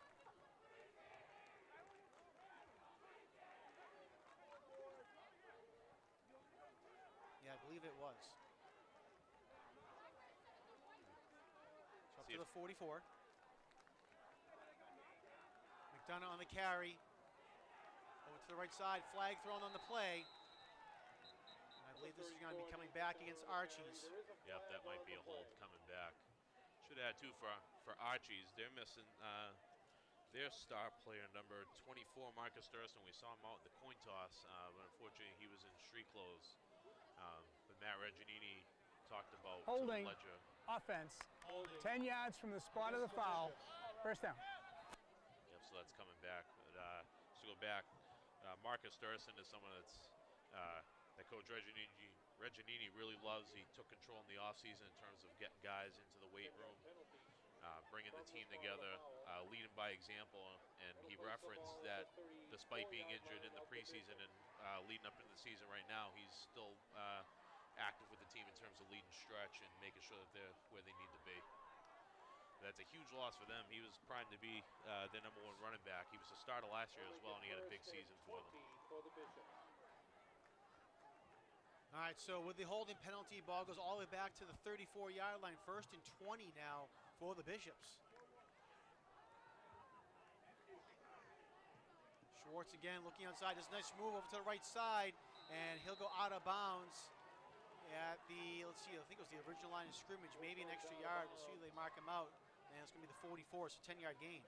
Yeah, I believe it was. So up to the 44. McDonough on the carry. Over to the right side, flag thrown on the play. I believe this is going to be coming back against Archie's. Yep, that might be a hold coming back. Should add too for Archie's. They're missing their star player, number 24, Marcus Thurston. We saw him out in the coin toss, but unfortunately he was in street clothes. But Matt Regginini talked about holding Ledger. Offense. 10 yards from the spot of the foul. First down. Yep, so that's coming back. But, so go back. Marcus Thurston is someone that's that Coach Regginini really loves. He took control in the offseason in terms of getting guys into the weight room, bringing the team together, leading by example. And he referenced that despite being injured in the preseason and leading up into the season right now, he's still active with the team in terms of leading stretch and making sure that they're where they need to be. That's a huge loss for them. He was primed to be their number 1 running back. He was the starter last year as well, and he had a big season for them. All right, so with the holding penalty, ball goes all the way back to the 34-yard line. 1st and 20 now for the Bishops. Schwartz again looking outside. Does a nice move over to the right side, and he'll go out of bounds at the, let's see, I think it was the original line of scrimmage, maybe an extra yard. We'll see if they mark him out. And it's going to be the 44, so 10-yard gain.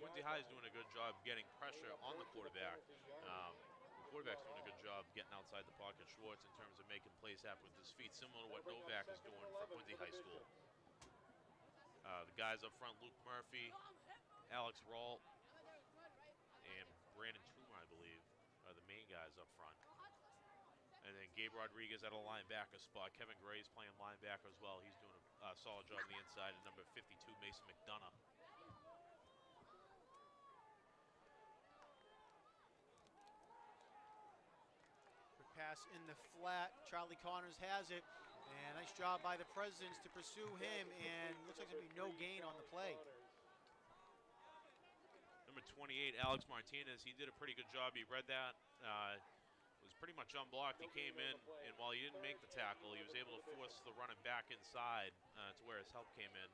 Quincy High is doing a good job getting pressure on the quarterback. The quarterback's doing a good job getting outside the pocket. Schwartz in terms of making plays happen with his feet, similar to what Novak is doing for Quincy High School. The guys up front, Luke Murphy, Alex Rault, and Brandon Trumer, I believe, are the main guys up front. And then Gabe Rodriguez at a linebacker spot. Kevin Gray's playing linebacker as well. He's doing a solid job on the inside. And number 52, Mason McDonough. pass in the flat. Charlie Connors has it. And nice job by the Presidents to pursue him. And looks like there's going to be no gain on the play. Number 28, Alex Martinez, he did a pretty good job. He read that. Was pretty much unblocked. He came in, and while he didn't make the tackle, he was able to force the running back inside to where his help came in.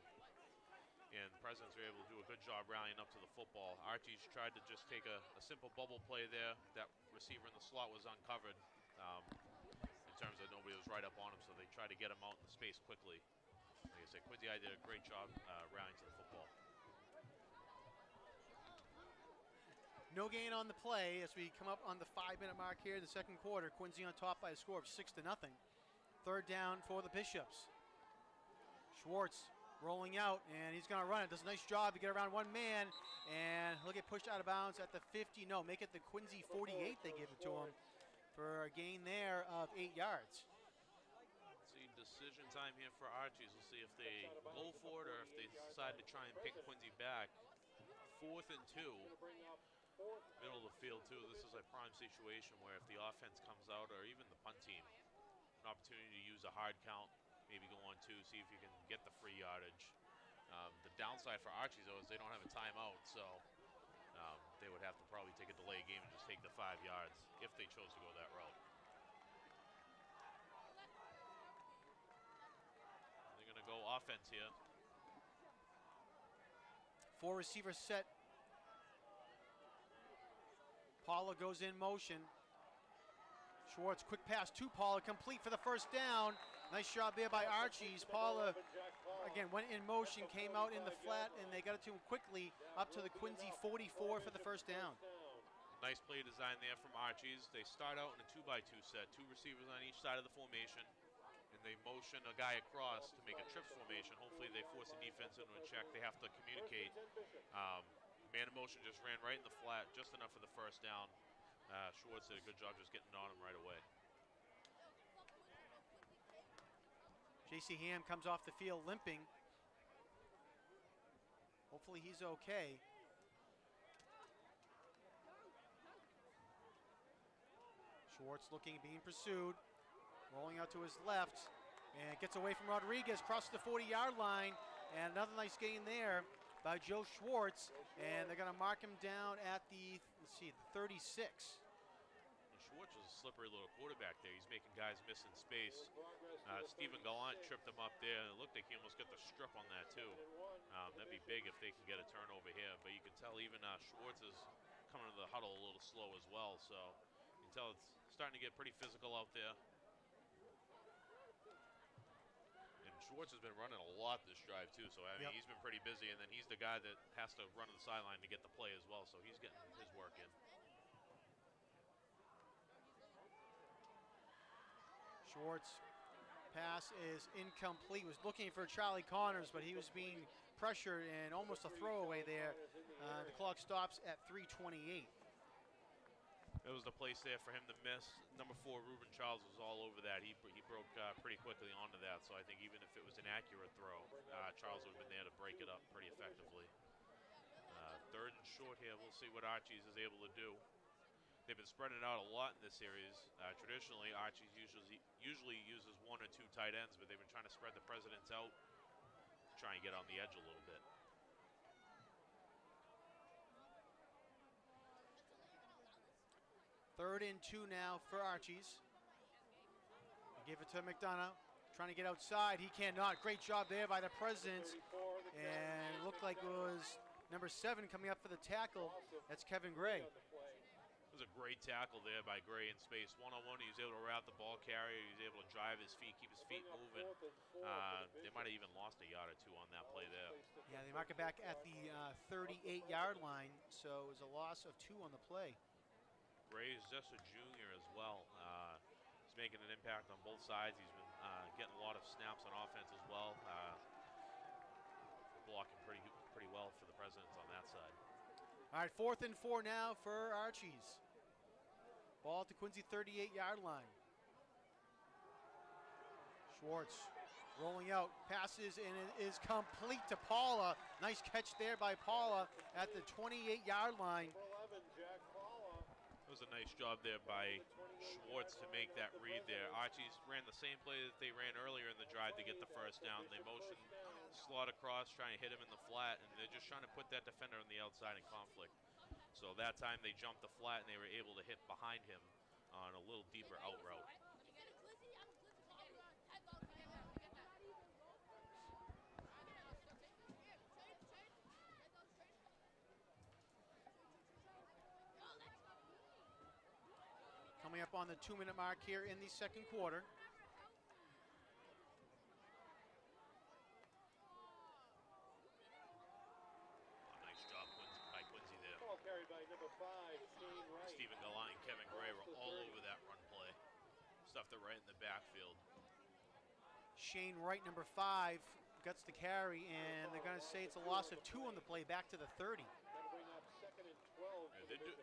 And the Presidents were able to do a good job rallying up to the football. Archie's tried to just take a simple bubble play there. That receiver in the slot was uncovered in terms of nobody was right up on him, so they tried to get him out in the space quickly. Like I said, Quincy I did a great job rallying to the football. No gain on the play as we come up on the 5-minute mark here in the second quarter. Quincy on top by a score of 6-0. Third down for the Bishops. Schwartz rolling out, and he's going to run it. Does a nice job to get around one man, and he'll get pushed out of bounds at the 50. No, make it the Quincy 48. They give it to him for a gain there of 8 yards. See, decision time here for Archies. We'll see if they go for it or if they decide to try and pick Quincy back. 4th and 2. Middle of the field, too. This is a prime situation where if the offense comes out, or even the punt team, an opportunity to use a hard count, maybe go on 2, see if you can get the free yardage. The downside for Archie's, though, is they don't have a timeout, so they would have to probably take a delay game and just take the 5 yards if they chose to go that route. They're going to go offense here. 4 receivers set. Paula goes in motion. Schwartz, quick pass to Paula, complete for the first down. Nice job there by Archies. Paula, again, went in motion, came out in the flat, and they got it to him quickly up to the Quincy 44 for the first down. Nice play design there from Archies. They start out in a 2x2 set, 2 receivers on each side of the formation, and they motion a guy across to make a trips formation. Hopefully they force the defense into a check. They have to communicate. Man in motion just ran right in the flat, just enough for the first down. Schwartz did a good job just getting on him right away. J.C. Ham comes off the field limping. Hopefully he's okay. Schwartz looking, being pursued. Rolling out to his left. And gets away from Rodriguez, crosses the 40-yard line. And another nice gain there by Joe Schwartz. And they're going to mark him down at the, let's see, the 36. Schwartz is a slippery little quarterback there. He's making guys miss in space. Stephen Gallant tripped him up there, and it looked like he almost got the strip on that too. That'd be big if they can get a turnover here. But you can tell even Schwartz is coming to the huddle a little slow as well. So you can tell it's starting to get pretty physical out there. Schwartz has been running a lot this drive too, so I mean he's been pretty busy, and then he's the guy that has to run to the sideline to get the play as well, so he's getting his work in. Schwartz pass is incomplete. Was looking for Charlie Connors, but he was being pressured and almost a throwaway there. The clock stops at 3:28. It was the place there for him to miss. Number 4, Ruben Charles was all over that. He broke pretty quickly onto that, so I think even if it was an accurate throw, Charles would have been there to break it up pretty effectively. 3rd and short here. We'll see what Archies is able to do. They've been spreading it out a lot in this series. Traditionally, Archies usually uses 1 or 2 tight ends, but they've been trying to spread the Presidents out, try and get on the edge a little bit. Third and 2 now for Archies. Give it to McDonough, trying to get outside. He cannot. Great job there by the Presidents. And it looked like it was number 7 coming up for the tackle. That's Kevin Gray. It was a great tackle there by Gray in space. One-on-one, he was able to route the ball carrier. He was able to drive his feet, keep his feet moving. They might have even lost a yard or 2 on that play there. Yeah, they mark it back at the 38-yard line, so it was a loss of 2 on the play. Gray is just a junior as well. He's making an impact on both sides. He's been getting a lot of snaps on offense as well. Blocking pretty well for the Presidents on that side. All right, 4th and 4 now for Archies. Ball at the Quincy 38-yard line. Schwartz rolling out, passes, and it is complete to Paula. Nice catch there by Paula at the 28-yard line. It was a nice job there by Schwartz to make that read there. Archie's ran the same play that they ran earlier in the drive to get the first down. They motioned slot across, trying to hit him in the flat, and they're just trying to put that defender on the outside in conflict. So that time they jumped the flat and they were able to hit behind him on a little deeper out route. Coming up on the 2-minute mark here in the second quarter. Nice job by Quincy there. Ball carried by number 5, Shane Wright. Stephen Gallant and Kevin Gray were all over that run play. Stuffed it right in the backfield. Shane Wright, number 5, gets the carry, and they're going to say it's a loss of 2 on the play, back to the 30. That'll bring up 2nd and 12.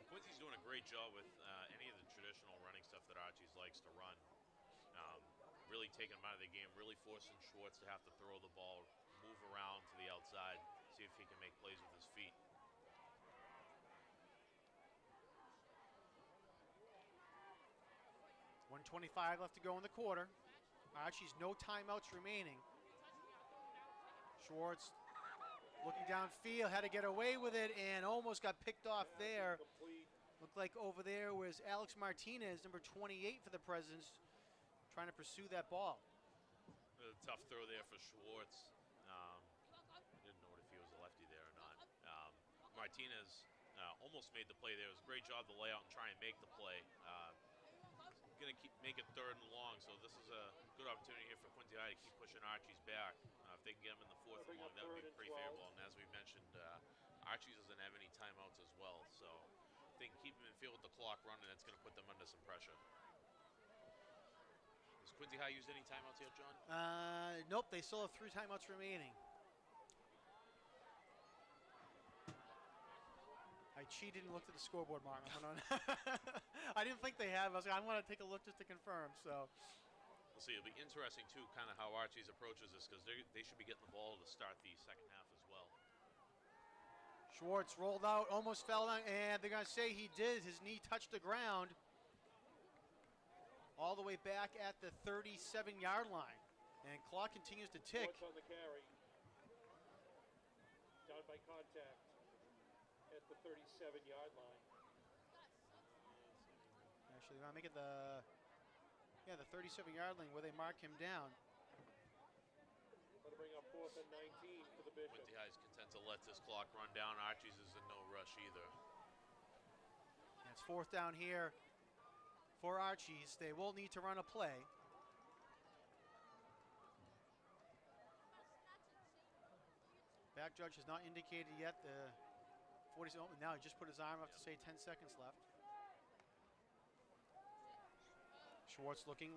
Quincy's doing a great job with any of the traditional running stuff that Archie's likes to run. Really taking him out of the game, really forcing Schwartz to have to throw the ball, move around to the outside, see if he can make plays with his feet. .125 left to go in the quarter. Archie's no timeouts remaining. Schwartz looking downfield, had to get away with it, and almost got picked off there. Looked like over there was Alex Martinez, number 28 for the Presidents, trying to pursue that ball. A tough throw there for Schwartz. Didn't know if he was a lefty there or not. Martinez almost made the play there. It was a great job to lay out and try and make the play. Going to make it 3rd and long, so this is a good opportunity here for Quincy High to keep pushing Archie's back. If they can get him in the 4th and long, that would be pretty favorable. And as we mentioned, Archie's doesn't have any timeouts as well, so if they can keep him in field with the clock running, that's going to put them under some pressure. Has Quincy High used any timeouts yet, John? Nope, they still have 3 timeouts remaining. I cheated and looked at the scoreboard, Mark. I didn't think they have. I was like, I want to take a look just to confirm. So we'll see. It'll be interesting too, kind of how Archie's approaches this, because they should be getting the ball to start the second half as well. Schwartz rolled out, almost fell down, and they're going to say he did. His knee touched the ground. All the way back at the 37-yard line, and clock continues to tick. Schwartz on the carry. Down by contact at the 37-yard line. Actually, they want to make it the 37-yard line where they mark him down. That'll bring up 4th and 19 for the Bishop. Quincy High is content to let this clock run down. Archie's is in no rush either. And it's 4th down here for Archie's. They will need to run a play. Back judge has not indicated yet the 40. Oh, now he just put his arm up to say 10 seconds left. Schwartz looking,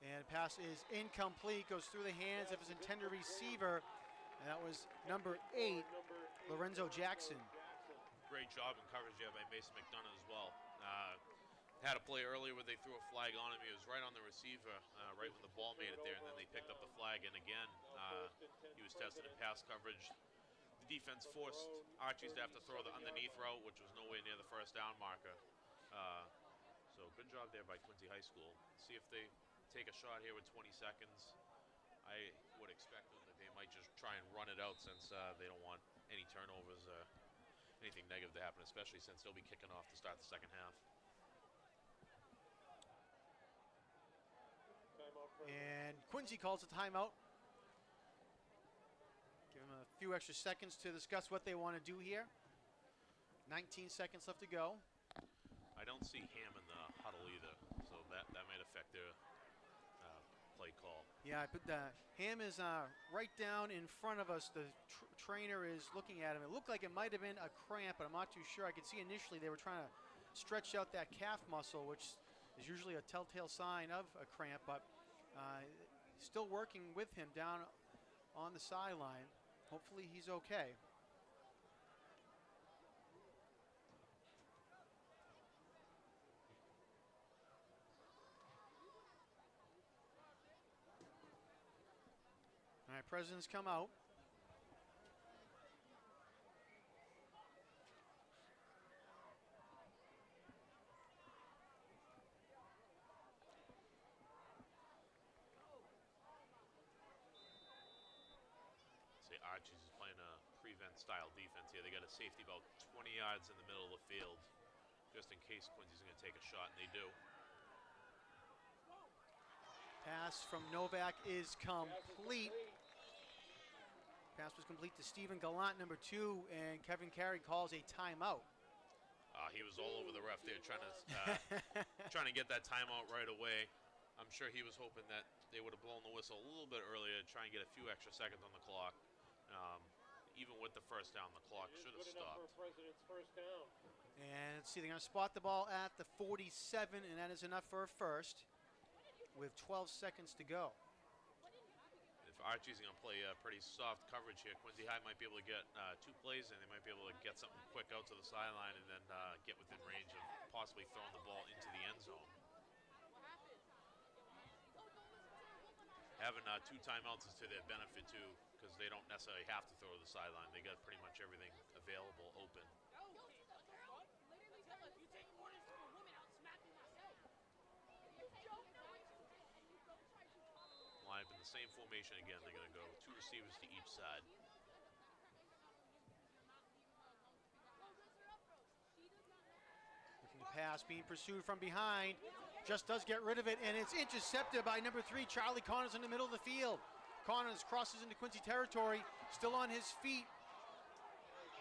and pass is incomplete. Goes through the hands of his intended receiver, and that was number 8, Lorenzo Jackson. Great job in coverage there by Mason McDonough as well. Had a play earlier where they threw a flag on him. He was right on the receiver, right when the ball made it there, and then they picked up the flag. And again, he was tested in pass coverage. The defense forced Archie's to have to throw the underneath route, which was nowhere near the first down marker. So good job there by Quincy High School. See if they take a shot here with 20 seconds. I would expect them that they might just try and run it out, since they don't want any turnovers or anything negative to happen, especially since they'll be kicking off to start the second half. And Quincy calls a timeout. Give him a few extra seconds to discuss what they want to do here. 19 seconds left to go. I don't see Ham in the huddle either, so that might affect their play call. Yeah, but Ham is right down in front of us. The trainer is looking at him. It looked like it might have been a cramp, but I'm not too sure. I could see initially they were trying to stretch out that calf muscle, which is usually a telltale sign of a cramp, but still working with him down on the sideline. Hopefully he's okay. All right, Presidents come out. Archie's is playing a prevent style defense here. They got a safety about 20 yards in the middle of the field, just in case Quincy's going to take a shot, and they do. Pass from Novak is complete. Pass was complete to Stephen Gallant, number 2, and Kevin Carey calls a timeout. He was all over the ref there, trying to get that timeout right away. I'm sure he was hoping that they would have blown the whistle a little bit earlier to try and get a few extra seconds on the clock. Even with the first down, the clock should have stopped. And let's see, they're going to spot the ball at the 47, and that is enough for a first with 12 seconds to go. If Archie's going to play pretty soft coverage here, Quincy High might be able to get 2 plays, and they might be able to get something quick out to the sideline and then get within range of possibly throwing the ball into the end zone. Having 2 timeouts is to their benefit too, because they don't necessarily have to throw to the sideline. They got pretty much everything available open. Line up in the same formation again. They're going to go 2 receivers to each side. Looking to pass, being pursued from behind. Just does get rid of it, and it's intercepted by number 3, Charlie Connors, in the middle of the field. Connors crosses into Quincy territory, still on his feet.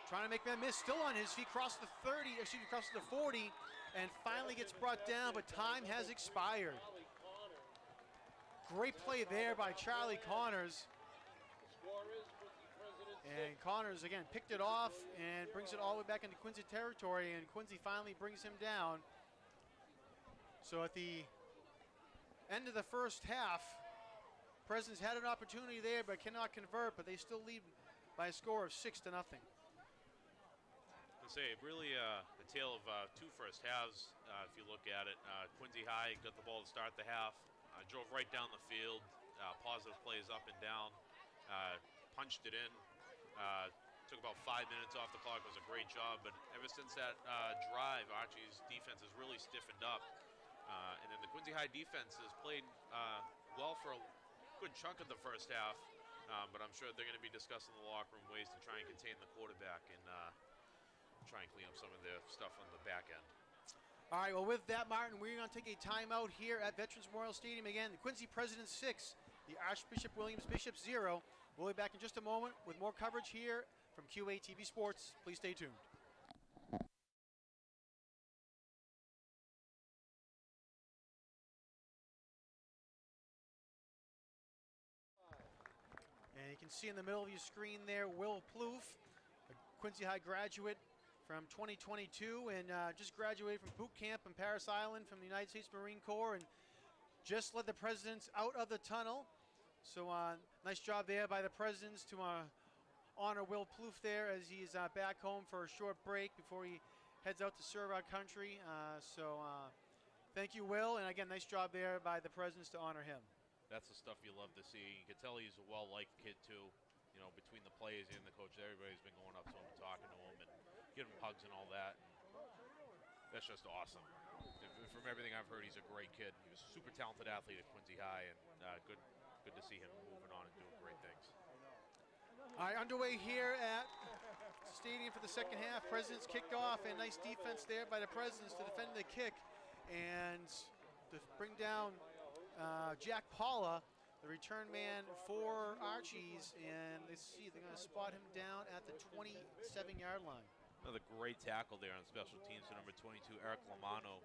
Trying to make that miss, still on his feet, crosses the 30, excuse me, crosses the 40, and finally gets brought down, but time has expired. Great play there by Charlie Connors. And Connors, again, picked it off and brings it all the way back into Quincy territory, and Quincy finally brings him down. So at the end of the first half, Presidents had an opportunity there but cannot convert, but they still lead by a score of 6-0. I'd say really a tale of 2 first halves if you look at it. Quincy High got the ball to start the half, drove right down the field, positive plays up and down, punched it in, took about 5 minutes off the clock. It was a great job, but ever since that drive, Archie's defense has really stiffened up. And then the Quincy High defense has played well for a good chunk of the first half, but I'm sure they're going to be discussing in the locker room ways to try and contain the quarterback and try and clean up some of their stuff on the back end. All right, well, with that, Martin, we're going to take a timeout here at Veterans Memorial Stadium. Again, the Quincy Presidents 6, the Archbishop Williams Bishop 0. We'll be back in just a moment with more coverage here from QATV Sports. Please stay tuned. And you can see in the middle of your screen there, Will Plouffe, a Quincy High graduate from 2022, and just graduated from boot camp in Parris Island from the United States Marine Corps, and just led the Presidents out of the tunnel. So nice job there by the Presidents to honor Will Plouffe there as he is back home for a short break before he heads out to serve our country. Thank you, Will, and again, nice job there by the Presidents to honor him. That's the stuff you love to see. You can tell he's a well-liked kid too. You know, between the players and the coach, everybody's been going up to him and talking to him and giving him hugs and all that. And that's just awesome. From everything I've heard, he's a great kid. He was a super talented athlete at Quincy High, and good to see him moving on and doing great things. All right, underway here at the stadium for the second half. Presidents kicked off, and nice defense there by the Presidents to defend the kick and to bring down Jack Paula, the return man for Archie's, and let's see, they're going to spot him down at the 27-yard line. Another great tackle there on special teams to number 22, Eric Lamano,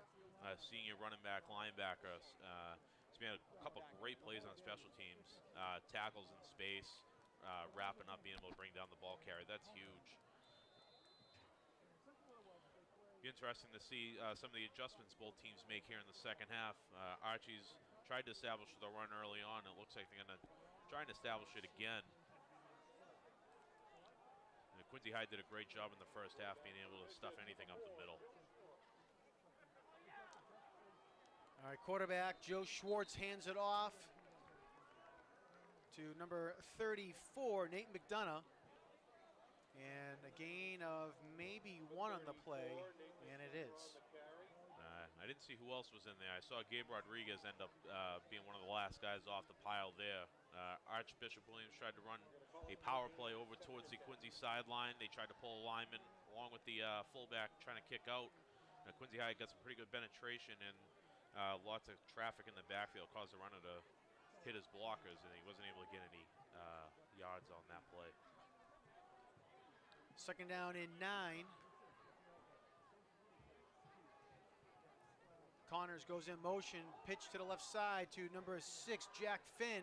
senior running back, linebacker. He's made a couple great plays on special teams, tackles in space, wrapping up, being able to bring down the ball carrier. That's huge. Be interesting to see some of the adjustments both teams make here in the second half. Archie's tried to establish the run early on. It looks like they're going to try and establish it again. And Quincy High did a great job in the first half being able to stuff anything up the middle. All right, quarterback Joe Schwartz hands it off to number 34, Nate McDonough. And a gain of maybe 1 on the play, and it is. I didn't see who else was in there. I saw Gabe Rodriguez end up being one of the last guys off the pile there. Archbishop Williams tried to run a power play over towards the Quincy sideline. They tried to pull a lineman along with the fullback trying to kick out. Quincy High got some pretty good penetration and lots of traffic in the backfield, caused the runner to hit his blockers, and he wasn't able to get any yards on that play. Second down and 9. Connors goes in motion, pitch to the left side to number 6, Jack Finn.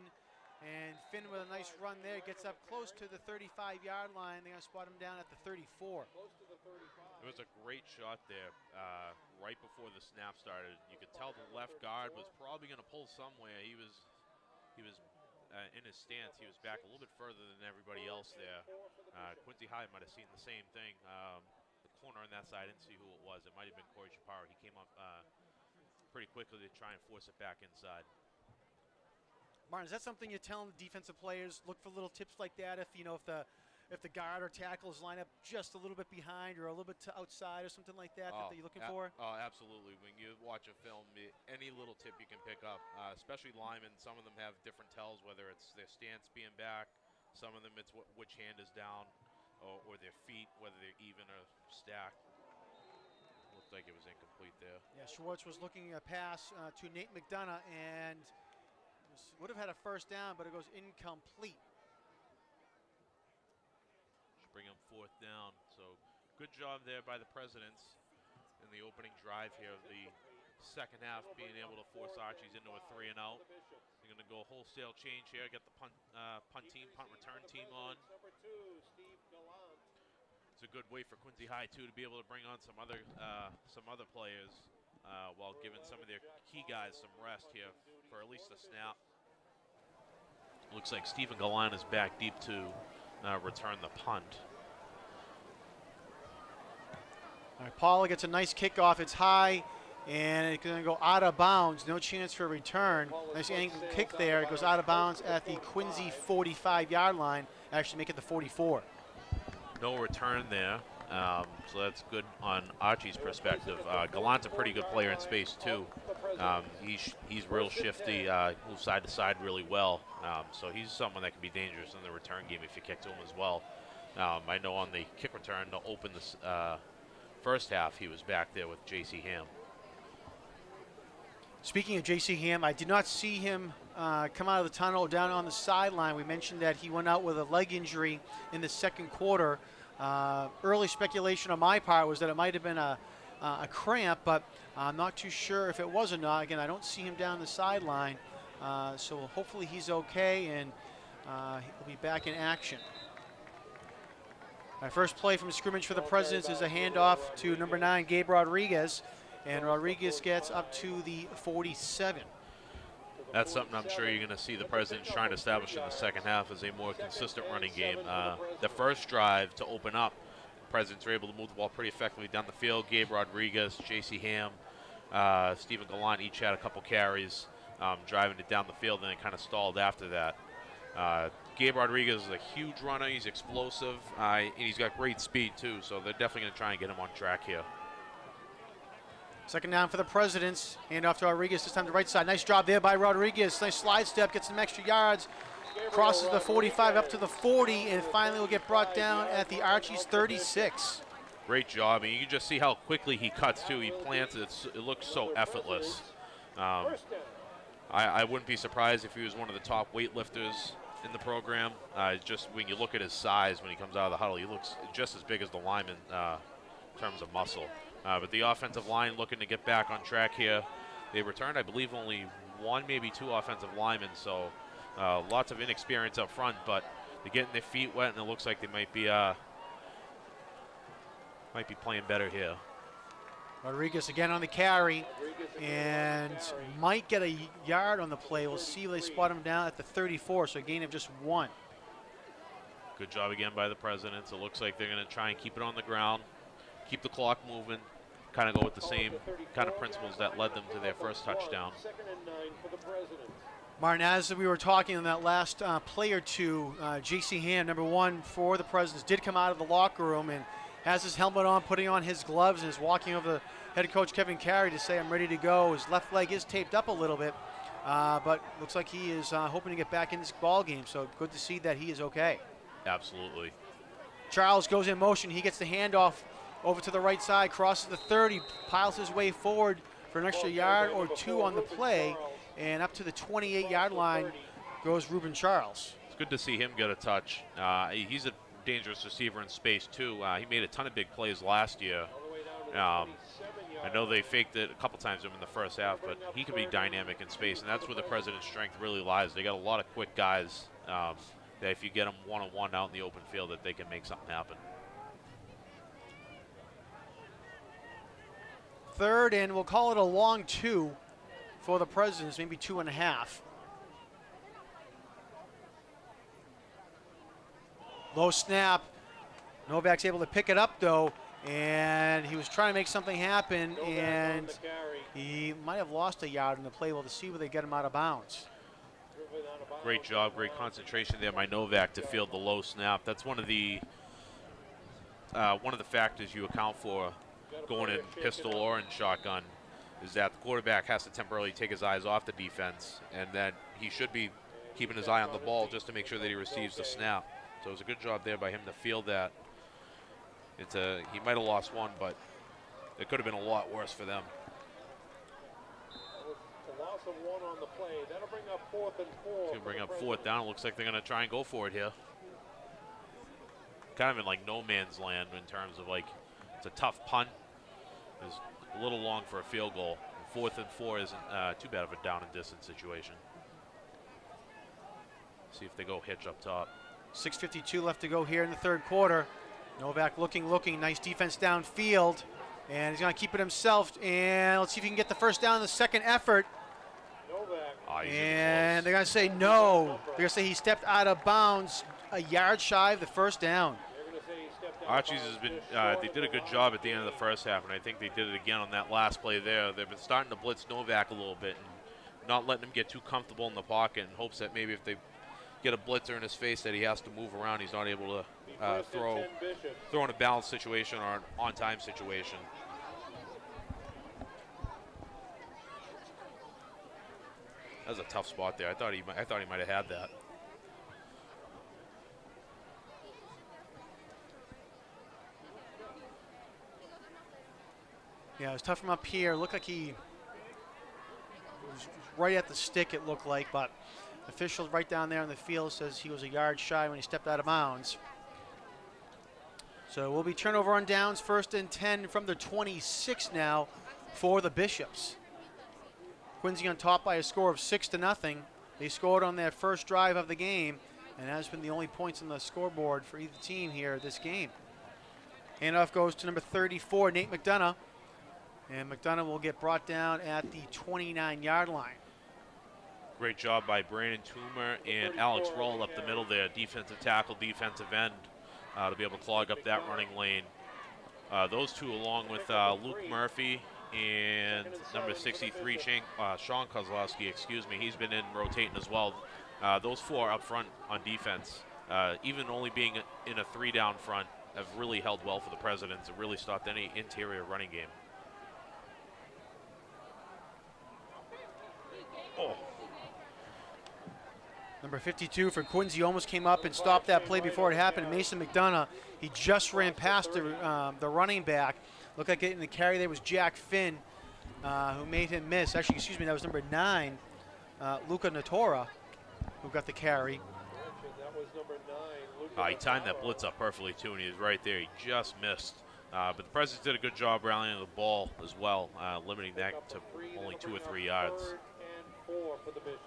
And Finn with a nice run there, gets up close to the 35-yard line. They're going to spot him down at the 34. It was a great shot there right before the snap started. You could tell the left guard was probably going to pull somewhere. He was in his stance. He was back a little bit further than everybody else there. Quincy High might have seen the same thing. The corner on that side, I didn't see who it was. It might have been Corey Chaparro. He came up pretty quickly to try and force it back inside. Martin, is that something you're telling the defensive players? Look for little tips like that if the guard or tackles line up just a little bit behind or a little bit to outside or something like that that you're looking for? Oh, absolutely. When you watch a film, any little tip you can pick up, especially linemen, some of them have different tells, whether it's their stance being back, some of them it's which hand is down, or their feet, whether they're even or stacked. Looked like it was incomplete there. Yeah, Schwartz was looking a pass to Nate McDonough and would have had a first down, but it goes incomplete. Should bring him 4th down. So good job there by the Presidents in the opening drive here of the second half, being able to force Archie's into a 3-and-out. They're going to go wholesale change here, get the punt return team on. It's a good way for Quincy High too to be able to bring on some other players while giving some of their key guys some rest here for at least a snap. Looks like Stephen Galan is back deep to return the punt. All right, Paula gets a nice kickoff. It's high, and it's going to go out of bounds. No chance for a return. Nice angle kick there. It goes out of bounds at the Quincy 45-yard line, actually make it the 44. No return there, so that's good on Archie's perspective. Galant's a pretty good player in space too. He's real shifty, moves side to side really well. So he's someone that can be dangerous in the return game if you kick to him as well. I know on the kick return to open this first half, he was back there with J.C. Ham. Speaking of J.C. Ham, I did not see him come out of the tunnel down on the sideline. We mentioned that he went out with a leg injury in the second quarter. Early speculation on my part was that it might have been a cramp, but I'm not too sure if it was or not. Again, I don't see him down the sideline, so hopefully he's okay and he'll be back in action. My first play from scrimmage for the Presidents is a handoff to number 9, Gabe Rodriguez, and Rodriguez gets up to the 47. That's something I'm sure you're going to see the Presidents trying to establish in the second half as a more consistent running game. The first drive to open up, the Presidents were able to move the ball pretty effectively down the field. Gabe Rodriguez, J.C. Ham, Stephen Gallant each had a couple carries driving it down the field, and then kind of stalled after that. Gabe Rodriguez is a huge runner. He's explosive, and he's got great speed too, so they're definitely going to try and get him on track here. Second down for the Presidents. Hand off to Rodriguez, this time to the right side. Nice job there by Rodriguez. Nice slide step, gets some extra yards. Crosses the 45 up to the 40, and finally will get brought down at the Archie's 36. Great job. And you can just see how quickly he cuts too. He plants it. It looks so effortless. I wouldn't be surprised if he was one of the top weightlifters in the program. Just when you look at his size when he comes out of the huddle, he looks just as big as the lineman in terms of muscle. But the offensive line looking to get back on track here. They returned, I believe, only one, maybe two offensive linemen, so lots of inexperience up front, but they're getting their feet wet, and it looks like they might be playing better here. Rodriguez again on the carry, and might get a yard on the play. We'll see. They spot him down at the 34, so a gain of just 1. Good job again by the Presidents. It looks like they're going to try and keep it on the ground, keep the clock moving, kind of go with the same kind of principles that led them to their first touchdown. Martin, as we were talking in that last play or two, J.C. Ham, number 1 for the Presidents, did come out of the locker room, and has his helmet on, putting on his gloves, and is walking over to head coach Kevin Carey to say, I'm ready to go. His left leg is taped up a little bit, but looks like he is hoping to get back in this ball game, so good to see that he is okay. Absolutely. Charles goes in motion. He gets the handoff over to the right side, crosses the 30, piles his way forward for an extra yard or two on the play, and up to the 28-yard line goes Ruben Charles. It's good to see him get a touch. He's a dangerous receiver in space, too. He made a ton of big plays last year. I know they faked it a couple times in the first half, but he can be dynamic in space, and that's where the President's strength really lies. They got a lot of quick guys that if you get them one-on-one out in the open field, that they can make something happen. Third, and we'll call it a long 2 for the Presidents, maybe 2.5. Low snap. Novak's able to pick it up, though, and he was trying to make something happen, and he might have lost a yard in the play. We'll see where they get him out of bounds. Great job, great concentration there by Novak to field the low snap. That's one of the factors you account for going in pistol or in shotgun, is that the quarterback has to temporarily take his eyes off the defense, and that he should be keeping his eye on the ball just to make sure that he receives the snap. So it was a good job there by him to field that. He might have lost one, but it could have been a lot worse for them. A loss of 1 on the play. That'll bring up 4th and 4. It's gonna bring up 4th down. It looks like they're gonna try and go for it here. Kind of in like no man's land in terms of like, it's a tough punt. It's a little long for a field goal. 4th and 4 isn't too bad of a down and distance situation. See if they go hitch up top. 6:52 left to go here in the third quarter. Novak looking, nice defense downfield, and he's going to keep it himself, and let's see if he can get the first down in the second effort. And they're going to say no. They're going to say he stepped out of bounds a yard shy of the first down. Archie's has been, they did a good job at the end of the first half, and I think they did it again on that last play there. They've been starting to blitz Novak a little bit and not letting him get too comfortable in the pocket, in hopes that maybe if they get a blitzer in his face that he has to move around, he's not able to throw in a balanced situation or an on-time situation. That was a tough spot there. I thought he might have had that. Yeah, it was tough from up here. Looked like he was right at the stick, it looked like, but official right down there on the field says he was a yard shy when he stepped out of bounds. So we'll be turnover on downs, 1st and 10 from the 26 now for the Bishops. Quincy on top by a score of 6-0. They scored on their first drive of the game, and that has been the only points on the scoreboard for either team here this game. Handoff goes to number 34, Nate McDonough, and McDonough will get brought down at the 29-yard line. Great job by Brandon Toomer and Alex Roll up the middle there. Defensive tackle, defensive end, to be able to clog up that running lane. Those two, along with Luke Murphy and number 63, Sean Kozlowski, he's been in rotating as well. Those 4 up front on defense, even only being in a 3-down front, have really held well for the Presidents and really stopped any interior running game. Oh. Number 52 for Quincy almost came up and stopped that play before it happened. Mason McDonough, he just ran past the running back. Looked like getting the carry there was Jack Finn, who made him miss. Actually, that was number 9, Luca Natora, who got the carry. That was number 9. He timed that blitz up perfectly, too, and he was right there. He just missed. But the Presidents did a good job rallying the ball as well, limiting that to only 2 or 3 yards. 3rd and 4 for the Bishops.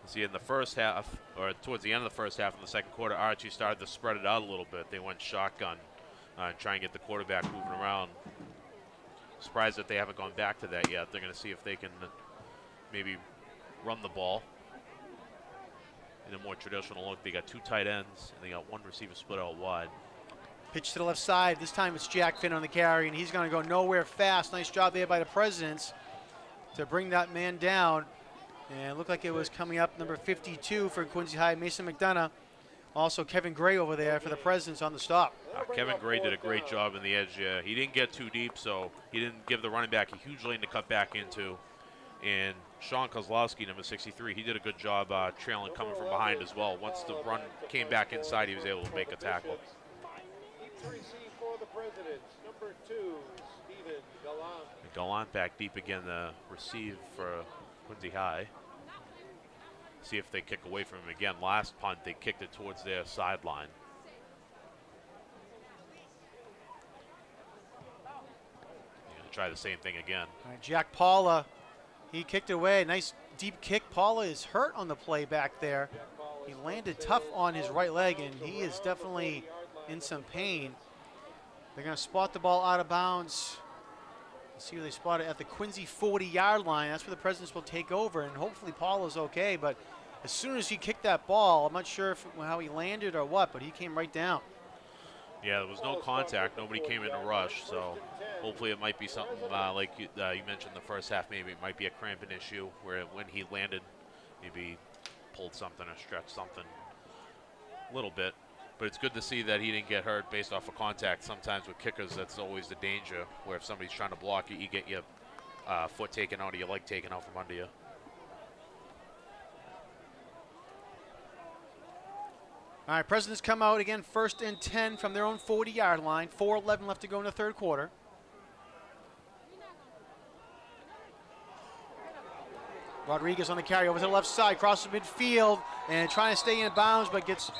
See, in the first half, or towards the end of the first half of the second quarter, Archie started to spread it out a little bit. They went shotgun and try and get the quarterback moving around. Surprised that they haven't gone back to that yet. They're going to see if they can maybe run the ball in a more traditional look. They got 2 tight ends, and they got 1 receiver split out wide. Pitch to the left side. This time it's Jack Finn on the carry, and he's going to go nowhere fast. Nice job there by the Presidents to bring that man down. And it looked like it was coming up, number 52 for Quincy High, Mason McDonough, Also, Kevin Gray over there for the Presidents on the stop. Kevin Gray did a great job in the edge. He didn't get too deep, so he didn't give the running back a huge lane to cut back into. And Sean Kozlowski, number 63, he did a good job trailing coming from behind as well. Once the run came back inside, he was able to make a tackle. Deep to receive for the Presidents, number 2, Stephen Gallant. Gallant back deep again to receive for Quincy High. See if they kick away from him again. Last punt, they kicked it towards their sideline. Try the same thing again. All right, Jack Paula, he kicked away. Nice deep kick. Paula is hurt on the play back there. He landed tough on his right leg, and he is definitely in some pain. They're going to spot the ball out of bounds. Let's see where they spot it at the Quincy 40-yard line. That's where the Presidents will take over, and hopefully Paula's okay. But as soon as he kicked that ball, I'm not sure how he landed or what, but he came right down. Yeah, there was no contact. Nobody came in a rush, so hopefully it might be something like you mentioned in the first half. Maybe it might be a cramping issue where when he landed, maybe pulled something or stretched something a little bit. But it's good to see that he didn't get hurt based off of contact. Sometimes with kickers, that's always the danger, where if somebody's trying to block you, you get your foot taken out or your leg taken out from under you. All right, Presidents come out again, 1st and 10 from their own 40-yard line. 4:11 left to go in the third quarter. Rodriguez on the carry over to the left side, crosses midfield, and trying to stay in bounds, but gets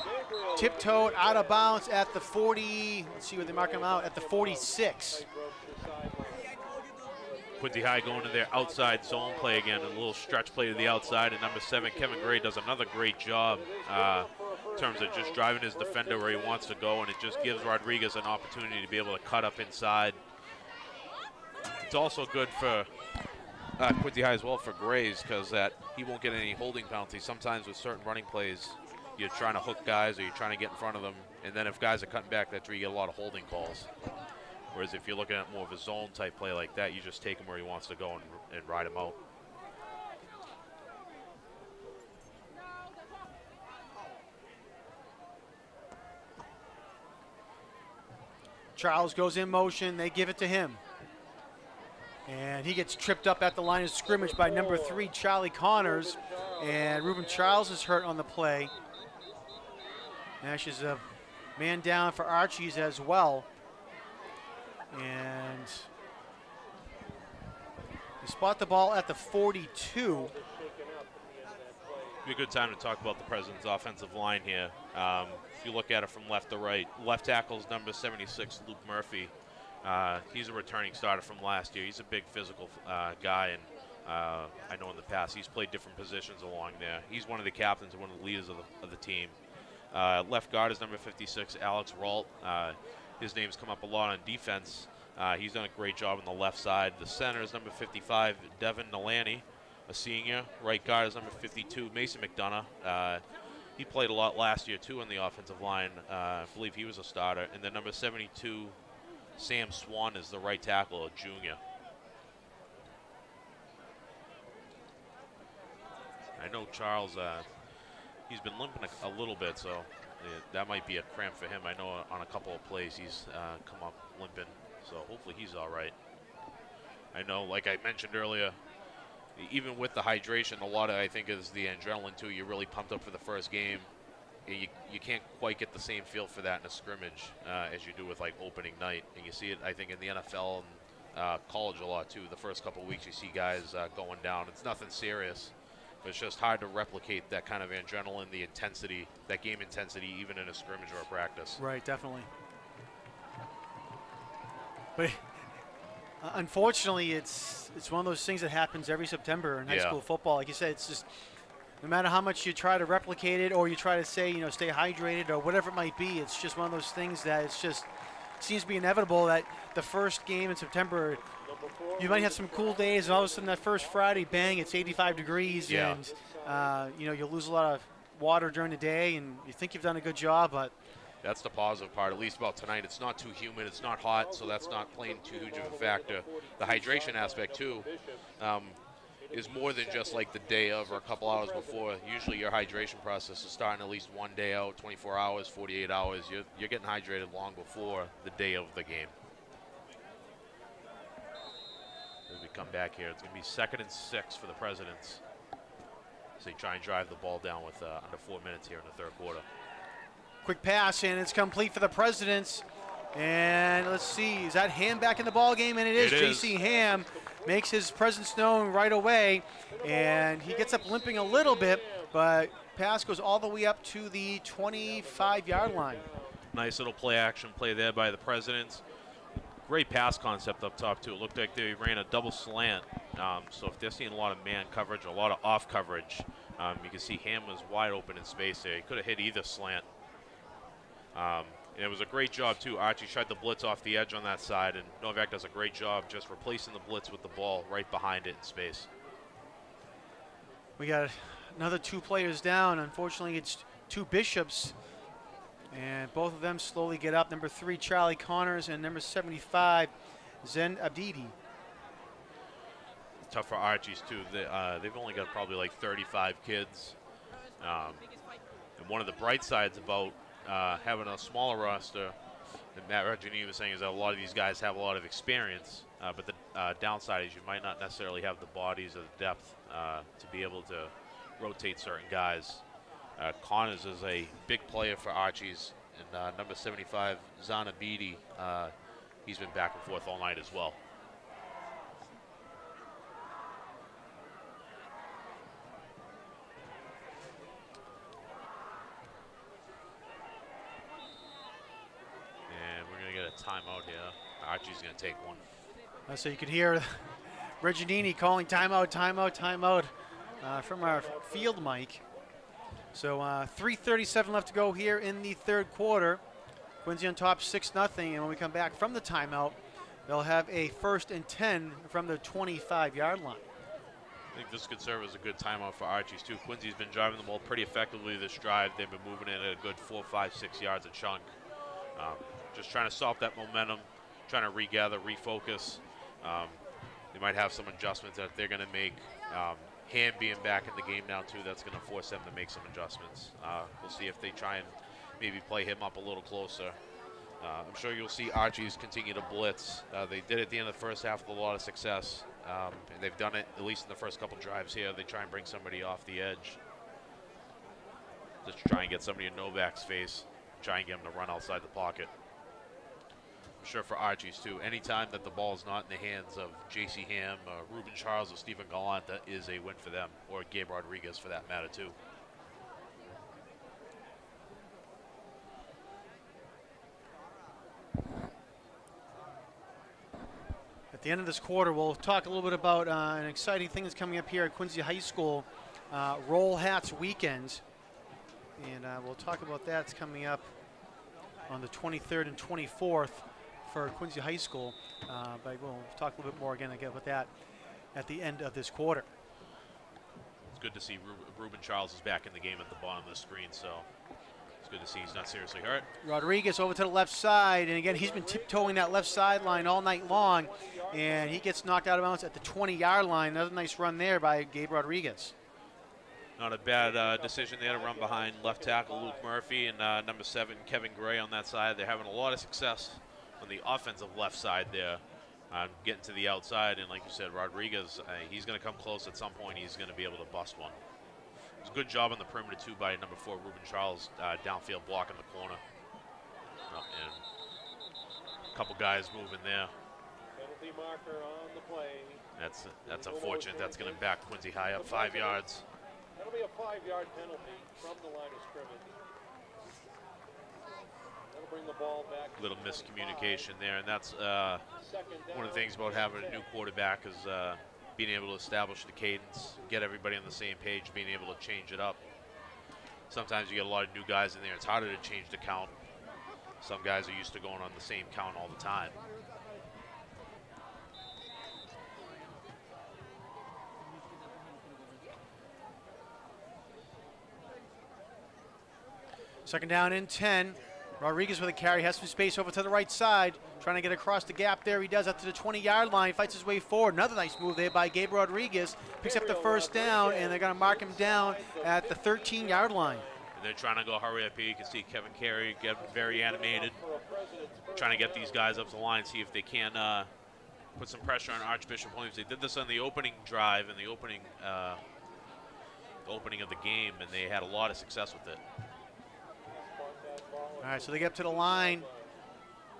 tiptoed out of bounds at the 40. Let's see where they mark him out, at the 46. Quincy High going to their outside zone play again, a little stretch play to the outside, and number 7, Kevin Gray, does another great job in terms of just driving his defender where he wants to go, and it just gives Rodriguez an opportunity to be able to cut up inside. It's also good for Quincy High as well for Grays, because that he won't get any holding penalties. Sometimes with certain running plays, you're trying to hook guys or you're trying to get in front of them, and then if guys are cutting back, that's where you get a lot of holding calls. Whereas if you're looking at more of a zone type play like that, you just take him where he wants to go and ride him out. Charles goes in motion. They give it to him. And he gets tripped up at the line of scrimmage by number 3, Charlie Connors. And Ruben Charles is hurt on the play. Nash is a man down for Archie's as well. And they spot the ball at the 42. Be a good time to talk about the President's offensive line here. If you look at it from left to right, left tackle's number 76, Luke Murphy. He's a returning starter from last year. He's a big physical guy, and I know in the past he's played different positions along there. He's one of the captains and one of the leaders of the team. Left guard is number 56, Alex Ralt. His name's come up a lot on defense. He's done a great job on the left side. The center is number 55, Devin Nalani, a senior. Right guard is number 52, Mason McDonough. He played a lot last year, too, on the offensive line. I believe he was a starter. And then number 72, Sam Swan, is the right tackle, a junior. I know Charles, he's been limping a little bit, so that might be a cramp for him. I know on a couple of plays he's come up limping, so hopefully he's all right. I know, like I mentioned earlier, even with the hydration, a lot of, I think, is the adrenaline, too. You're really pumped up for the first game. You can't quite get the same feel for that in a scrimmage as you do with, like, opening night. And you see it, I think, in the NFL and college a lot, too. The first couple of weeks you see guys going down. It's nothing serious, but it's just hard to replicate that kind of adrenaline, the intensity, that game intensity, even in a scrimmage or a practice. Right, definitely. But unfortunately, it's one of those things that happens every September in high school football. Like you said, it's just no matter how much you try to replicate it or you try to say, stay hydrated or whatever it might be, it's just one of those things that it's just seems to be inevitable that the first game in September, you might have some cool days, and all of a sudden that first Friday, bang, it's 85 degrees, and you'll lose a lot of water during the day, and you think you've done a good job, but that's the positive part, at least about tonight. It's not too humid, it's not hot, so that's not playing too huge of a factor. The hydration aspect, too. is more than just like the day of or a couple hours before. Usually your hydration process is starting at least one day out, 24 hours, 48 hours. You're getting hydrated long before the day of the game. As we come back here, it's going to be 2nd and 6 for the Presidents. So they try and drive the ball down with under 4 minutes here in the 3rd quarter. Quick pass, and it's complete for the Presidents. And let's see, is that Ham back in the ball game? And it is. J.C. Ham makes his presence known right away, and he gets up limping a little bit, but pass goes all the way up to the 25-yard line. Nice little play action play there by the Presidents. Great pass concept up top, too. It looked like they ran a double slant. So if they're seeing a lot of man coverage, a lot of off coverage, you can see Ham was wide open in space there. He could have hit either slant. And it was a great job, too. Archie tried the blitz off the edge on that side, and Novak does a great job just replacing the blitz with the ball right behind it in space. We got another 2 players down. Unfortunately, it's 2 Bishops, and both of them slowly get up. Number 3, Charlie Connors, and number 75, Zen Abdidi. Tough for Archies, too. They've only got probably like 35 kids. And one of the bright sides about having a smaller roster, that Matt Reggiani was saying, is that a lot of these guys have a lot of experience, but the downside is you might not necessarily have the bodies or the depth to be able to rotate certain guys. Connors is a big player for Archies, and number 75, Zana Beatty, he's been back and forth all night as well. Timeout here. Archie's going to take one. So you could hear Reggianini calling timeout, timeout, timeout from our field mic. So 3:37 left to go here in the 3rd quarter. Quincy on top 6-0, and when we come back from the timeout, they'll have a 1st and 10 from the 25-yard line. I think this could serve as a good timeout for Archies, too. Quincy's been driving the ball pretty effectively this drive. They've been moving it at a good 4, 5, 6 yards a chunk. Just trying to stop that momentum, trying to regather, refocus. They might have some adjustments that they're going to make. Ham being back in the game now, too, that's going to force them to make some adjustments. We'll see if they try and maybe play him up a little closer. I'm sure you'll see Archies continue to blitz. They did it at the end of the first half with a lot of success. And they've done it at least in the first couple drives here. They try and bring somebody off the edge. Just try and get somebody in Novak's face. Try and get him to run outside the pocket. I'm sure for Archies, too, anytime that the ball is not in the hands of J.C. Ham, Ruben Charles, or Stephen Gallant, that is a win for them, or Gabe Rodriguez for that matter, too. At the end of this quarter, we'll talk a little bit about an exciting thing that's coming up here at Quincy High School, Roll Hats Weekend. And we'll talk about that. It's coming up on the 23rd and 24th for Quincy High School. But we'll talk a little bit more again about that at the end of this quarter. It's good to see Ruben Charles is back in the game at the bottom of the screen, so it's good to see he's not seriously hurt. Rodriguez over to the left side, and again, he's been tiptoeing that left sideline all night long, and he gets knocked out of bounds at the 20-yard line. Another nice run there by Gabe Rodriguez. Not a bad decision there to run behind left tackle Luke Murphy and number 7 Kevin Gray on that side. They're having a lot of success on the offensive left side there, getting to the outside. And like you said, Rodriguez, he's going to come close at some point. He's going to be able to bust one. It was a good job on the perimeter, too, by number 4 Ruben Charles, downfield block in the corner. And a couple guys moving there. Penalty marker on the play. That's unfortunate. That's going to back Quincy High up 5 yards. That'll be a 5-yard penalty from the line of scrimmage. That'll bring the ball back. Little miscommunication there, and that's one of the things about having a new quarterback is being able to establish the cadence, get everybody on the same page, being able to change it up. Sometimes you get a lot of new guys in there. It's harder to change the count. Some guys are used to going on the same count all the time. Second down and 10. Rodriguez with a carry, has some space over to the right side, trying to get across the gap there. He does up to the 20-yard line, fights his way forward. Another nice move there by Gabe Rodriguez. Picks up the first down, and they're going to mark him down at the 13-yard line. And they're trying to go hurry up here. You can see Kevin Carey get very animated, trying to get these guys up the line, see if they can put some pressure on Archbishop Williams. They did this on the opening drive and the opening of the game, and they had a lot of success with it. All right, so they get up to the line,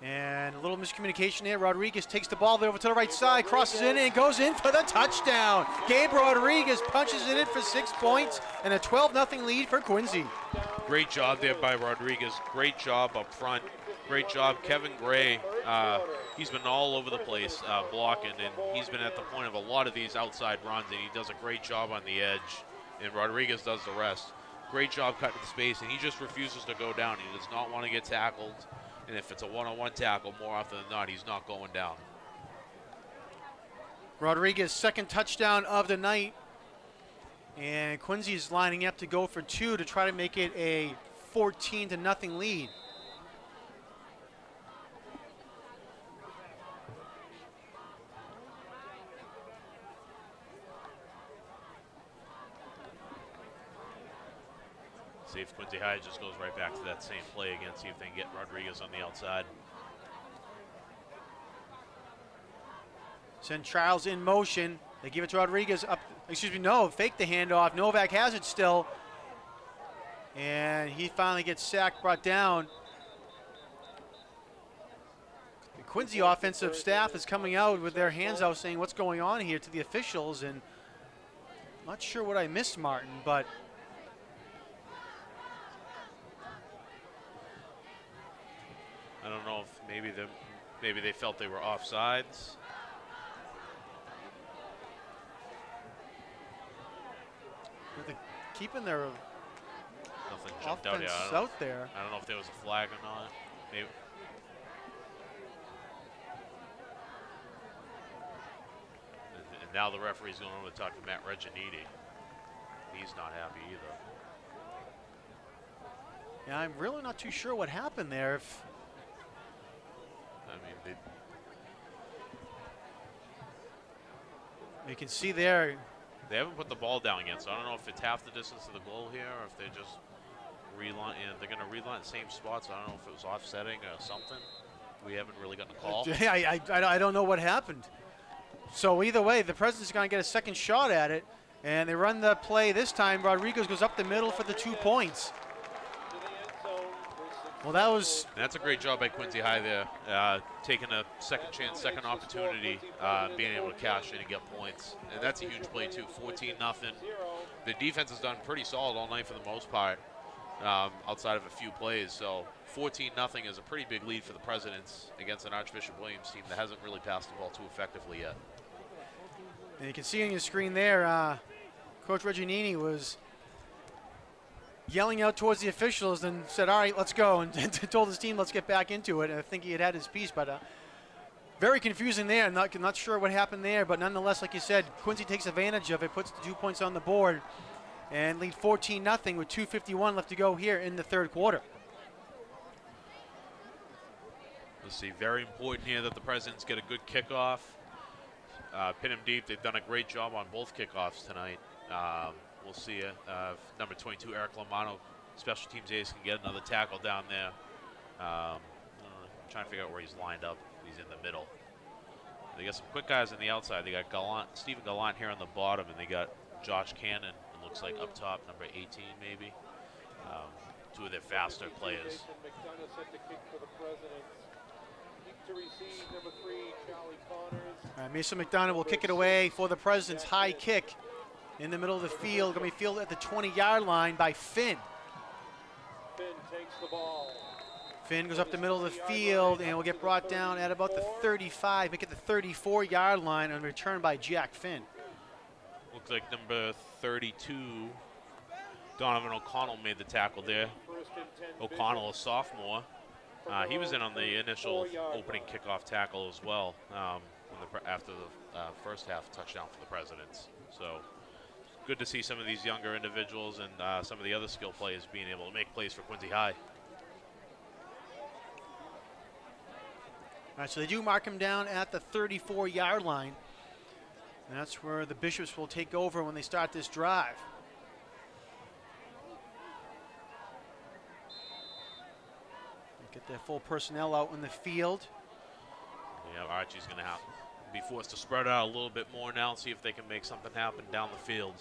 and a little miscommunication there. Rodriguez takes the ball there over to the right side, crosses in, and goes in for the touchdown. Gabe Rodriguez punches it in for 6 points, and a 12-0 lead for Quincy. Great job there by Rodriguez. Great job up front. Great job. Kevin Gray, he's been all over the place blocking, and he's been at the point of a lot of these outside runs, and he does a great job on the edge, and Rodriguez does the rest. Great job cutting the space, and he just refuses to go down. He does not want to get tackled, and if it's a one-on-one tackle, more often than not, he's not going down. Rodriguez, second touchdown of the night, and Quincy is lining up to go for 2 to try to make it a 14-0 lead. See if Quincy High just goes right back to that same play again, see if they can get Rodriguez on the outside. Send Charles in motion. They give it to Rodriguez up. Excuse me, no, fake the handoff. Novak has it still. And he finally gets sacked, brought down. The Quincy offensive staff is coming out with their hands out saying what's going on here to the officials. And I'm not sure what I missed, Martin, but I don't know if maybe they felt they were offsides. they're keeping their Nothing jumped out offense yet. out there. I don't know if there was a flag or not. Maybe. And now the referee's going over to talk to Matt Reginiti. He's not happy either. Yeah, I'm really not too sure what happened there. I mean, You can see there. they haven't put the ball down yet, so I don't know if it's half the distance to the goal here, or if they just reline. You know, they're going to reline the same spots. I don't know if it was offsetting or something. We haven't really gotten a call. I don't know what happened. So either way, the President's going to get a second shot at it, and they run the play this time. Rodriguez goes up the middle for the 2 points. Well, that was. And that's a great job by Quincy High there, taking a second chance, second opportunity, being able to cash in and get points. And that's a huge play too, 14-0. The defense has done pretty solid all night for the most part, outside of a few plays. So 14-0 is a pretty big lead for the Presidents against an Archbishop Williams team that hasn't really passed the ball too effectively yet. And you can see on your screen there, Coach Reginini was yelling out towards the officials and said, all right, let's go, and told his team, let's get back into it. And I think he had his piece, but very confusing there. I'm not sure what happened there, but nonetheless, like you said, Quincy takes advantage of it, puts the 2 points on the board, and lead 14-0 with 2:51 left to go here in the third quarter. Let's see, very important here that the Presidents get a good kickoff. Pin them deep. They've done a great job on both kickoffs tonight. We'll see number 22, Eric Lamano, special teams ace, can get another tackle down there. I'm trying to figure out where he's lined up. He's in the middle. They got some quick guys on the outside. They got Stephen Gallant here on the bottom, and they got Josh Cannon, it looks like, up top, number 18 maybe. Two of their faster players. McDonough set the kick for the Presidents. Kick to receive, number 3, Charlie Connors. Mason McDonough will kick it away for the Presidents. High kick in the middle of the field. Going to be fielded at the 20-yard line by Finn. Finn takes the ball. Finn goes up the middle of the field and will get brought down at about the 35, make it the 34-yard line, and returned by Jack Finn. Looks like number 32, Donovan O'Connell, made the tackle there. O'Connell, a sophomore. He was in on the initial opening kickoff tackle as well after the first half touchdown for the Presidents. So good to see some of these younger individuals and some of the other skill players being able to make plays for Quincy High. All right, so they do mark him down at the 34-yard line. And that's where the Bishops will take over when they start this drive. Get their full personnel out in the field. Yeah, Archie's going to be forced to spread out a little bit more now and see if they can make something happen down the field.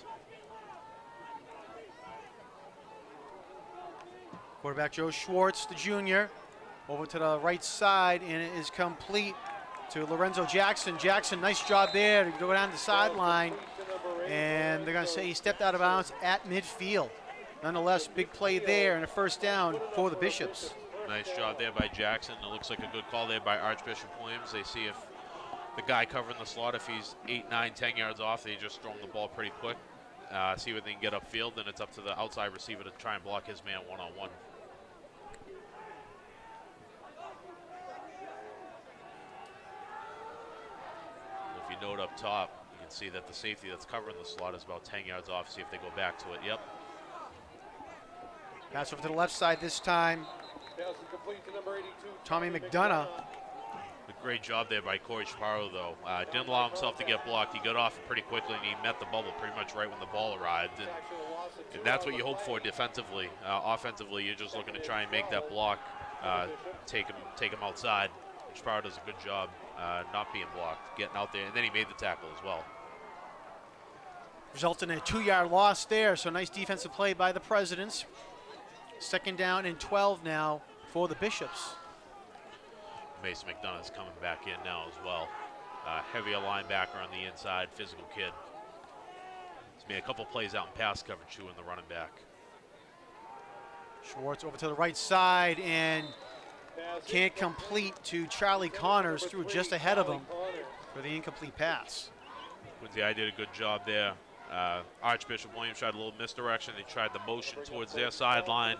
Quarterback Joe Schwartz, the junior, over to the right side, and it is complete to Lorenzo Jackson. Jackson, nice job there to go down the sideline, and they're going to say he stepped out of bounds at midfield. Nonetheless, big play there and a first down for the Bishops. Nice job there by Jackson. It looks like a good call there by Archbishop Williams. They see if the guy covering the slot, if he's 8, 9, 10 yards off, they just throw him the ball pretty quick. See what they can get upfield, then it's up to the outside receiver to try and block his man one-on-one. If you note up top, you can see that the safety that's covering the slot is about 10 yards off. See if they go back to it. Yep. Pass over to the left side this time. Pass is complete to number 82. Tommy McDonough. A great job there by Corey Chaparro, though. Didn't allow himself to get blocked. He got off it pretty quickly, and he met the bubble pretty much right when the ball arrived. And that's what you hope for defensively. Offensively, you're just looking to try and make that block, take him outside. Chaparro does a good job not being blocked, getting out there, and then he made the tackle as well. Resulting in a 2-yard loss there, so nice defensive play by the Presidents. Second down and 12 now for the Bishops. Mason McDonough's coming back in now as well. Heavier linebacker on the inside, physical kid. He's made a couple plays out in pass coverage too in the running back. Schwartz over to the right side and can't complete to Charlie Connors, through just ahead of him for the incomplete pass. Quincy, I did a good job there. Archbishop Williams tried a little misdirection. They tried the motion towards their sideline,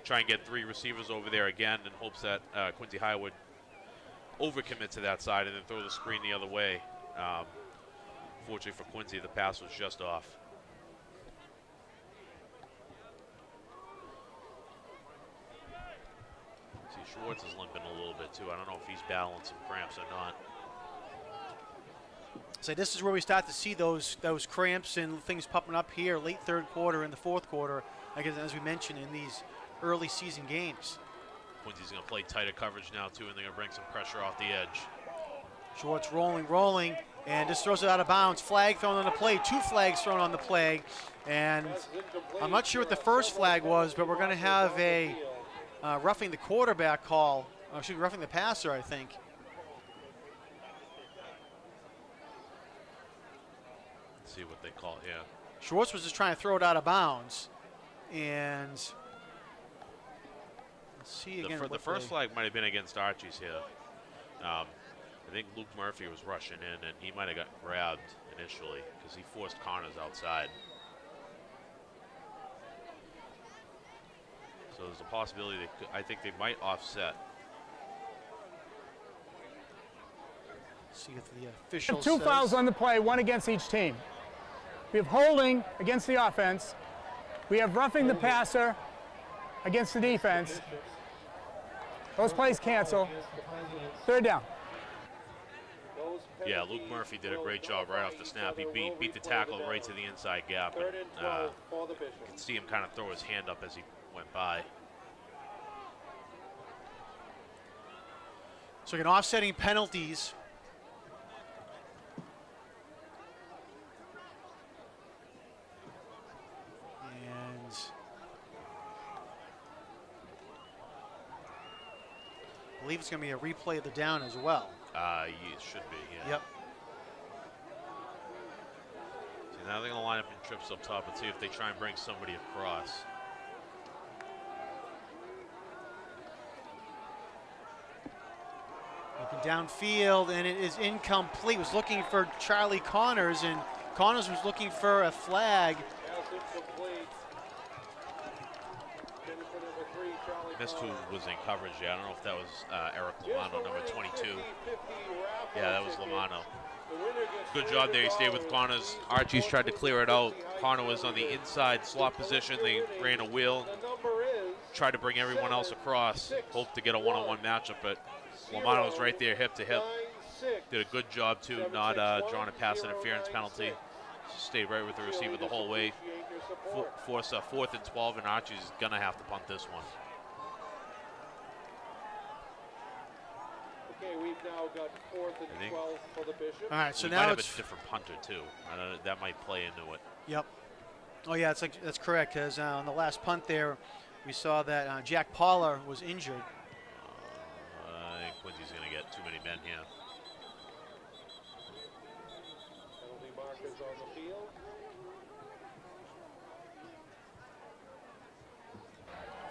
try and get 3 receivers over there again in hopes that Quincy High would overcommit to that side and then throw the screen the other way. Fortunately for Quincy, the pass was just off. See, Schwartz is limping a little bit too. I don't know if he's battling some cramps or not. So this is where we start to see those cramps and things popping up here late third quarter and the fourth quarter, I guess, as we mentioned, in these early season games. Quincy's going to play tighter coverage now too, and they're going to bring some pressure off the edge. Schwartz rolling, and just throws it out of bounds. Flag thrown on the play, 2 flags thrown on the play, and I'm not sure what the first flag was, but we're going to have a roughing the quarterback call, roughing the passer, I think. See what they call here. Schwartz was just trying to throw it out of bounds, and let's see again. The first flag might have been against Archie's here. I think Luke Murphy was rushing in, and he might have got grabbed initially because he forced Connors outside. So there's a possibility I think they might offset. See if the official 2 fouls on the play, 1 against each team. We have holding against the offense. We have roughing the passer against the defense. Those plays cancel. Third down. Yeah, Luke Murphy did a great job right off the snap. He beat the tackle right to the inside gap. And, you can see him kind of throw his hand up as he went by. So again, offsetting penalties. And I believe it's going to be a replay of the down as well. It should be, yeah. Yep. So now they're going to line up in trips up top and see if they try and bring somebody across. Looking downfield, and it is incomplete. Was looking for Charlie Connors, and Connors was looking for a flag. Missed who was in coverage. Yeah, I don't know if that was Eric Lamano, number 22. Yeah, that was Lamano. Good job there. He stayed with Connors. Archie's tried to clear it out. Connor was on the inside slot position. They ran a wheel. try to bring everyone else across, hope to get a one-on-one matchup, but Lamano was right there, hip to hip. Did a good job, too, not drawing a pass interference penalty. Stayed right with the receiver the whole way. Force a 4th and 12, and Archie's going to have to punt this one. Okay, we've now got 4th and 12 for the Bishops. All right, so We now might have it's a different punter, too. I don't know, that might play into it. Yep. Oh yeah, that's correct. Because on the last punt there, we saw that Jack Paula was injured. I think Quincy's going to get too many men here. Penalty markers on the field.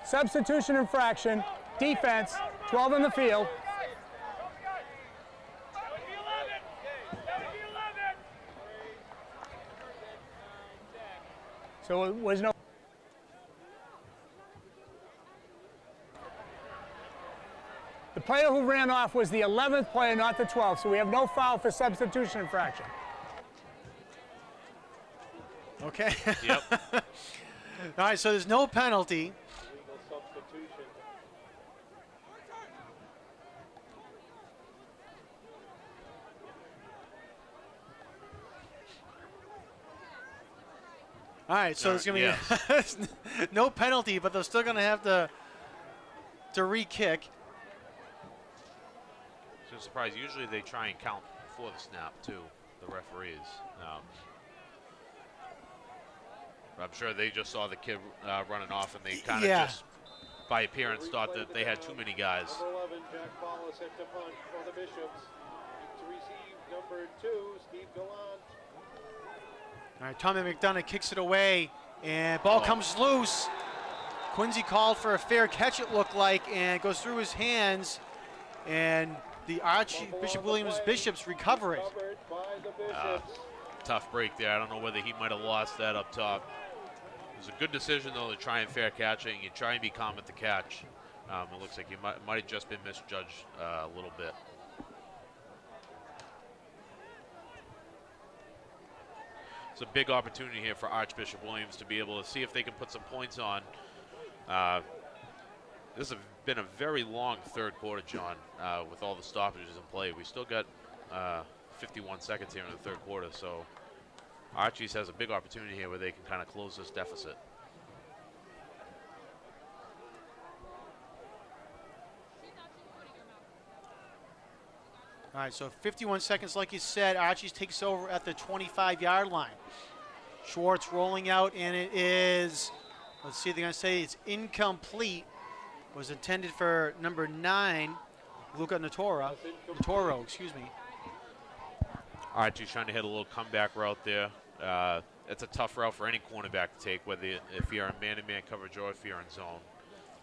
Substitution infraction, defense, 12 in the field. So it was no. The player who ran off was the 11th player, not the 12th, so we have no foul for substitution infraction. Okay. Yep. All right, so there's no penalty. Legal substitution. All right, so there's going to be no penalty, but they're still going to have to re-kick. So I'm surprised. Usually they try and count before the snap, too, the referees. I'm sure they just saw the kid running off, and they kind of just, by appearance, thought that they had too many guys. Number 11, Jack Paula set to punt for the Bishops. To receive, number 2, Steve Gallant. All right, Tommy McDonough kicks it away, and ball comes loose. Quincy called for a fair catch, it looked like, and it goes through his hands, and the Bishop Williams Bishops recover it. Covered by the Bishops. Tough break there. I don't know whether he might have lost that up top. It was a good decision, though, to try and fair catch it. You try and be calm at the catch. It looks like he might have just been misjudged a little bit. It's a big opportunity here for Archbishop Williams to be able to see if they can put some points on. This has been a very long third quarter, John, with all the stoppages in play. We still got 51 seconds here in the third quarter, so Archie's has a big opportunity here where they can kind of close this deficit. All right, so 51 seconds, like you said. Archie's takes over at the 25-yard line. Schwartz rolling out, and it is, let's see, they're going to say it's incomplete. Was intended for number 9, Luca Natoro, excuse me. Archie's trying to hit a little comeback route there. It's a tough route for any cornerback to take, whether if you're in man-to-man coverage or if you're in zone.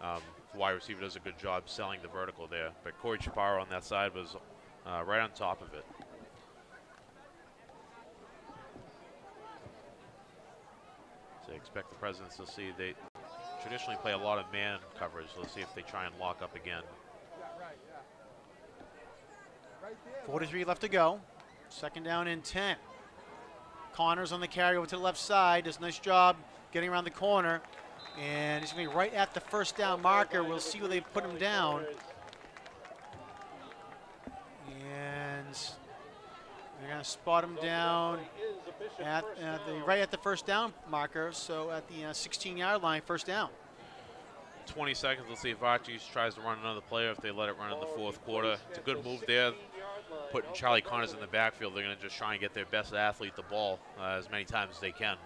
The wide receiver does a good job selling the vertical there, but Corey Chaparro on that side was right on top of it. So I expect the Presidents to see they traditionally play a lot of man coverage. Let's see if they try and lock up again. 43 left to go. Second down and 10. Connors on the carry over to the left side. Does a nice job getting around the corner. And he's going to be right at the first down marker. We'll see where they put him down. And they're going to spot him down at right at the first down marker. So at the 16-yard line, first down. 20 seconds. Let's see if Archie tries to run another play or if they let it run in the fourth quarter. It's a good move there. Putting Charlie Connors in the backfield, they're going to just try and get their best athlete the ball as many times as they can.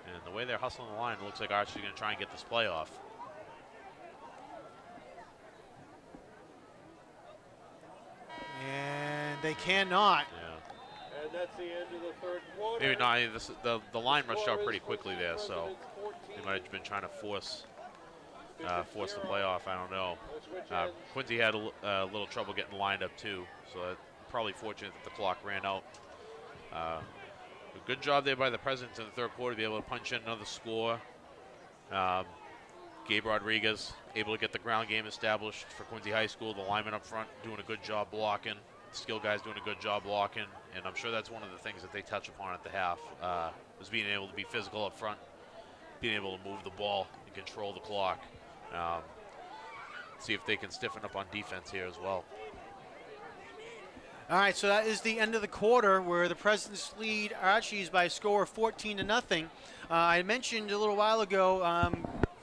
And the way they're hustling the line, it looks like Archie's going to try and get this play off. And they cannot. Yeah. And that's the end of the third quarter. Maybe not. The line rushed out pretty quickly there, so they might have been trying to force the playoff. I don't know. Quincy had a little trouble getting lined up too, so probably fortunate that the clock ran out. A good job there by the Presidents in the third quarter to be able to punch in another score. Gabe Rodriguez able to get the ground game established for Quincy High School. The lineman up front doing a good job blocking. The skill guys doing a good job blocking, and I'm sure that's one of the things that they touch upon at the half was being able to be physical up front, being able to move the ball and control the clock. See if they can stiffen up on defense here as well. All right, so that is the end of the quarter where the Presidents lead Archies by a score of 14-0. I mentioned a little while ago, a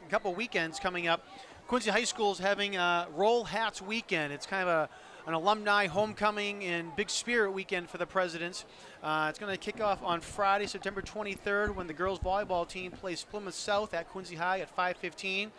couple weekends coming up, Quincy High School is having a Roll Hats weekend. It's kind of an alumni homecoming and big spirit weekend for the Presidents. It's going to kick off on Friday, September 23rd, when the girls volleyball team plays Plymouth South at Quincy High at 5:15.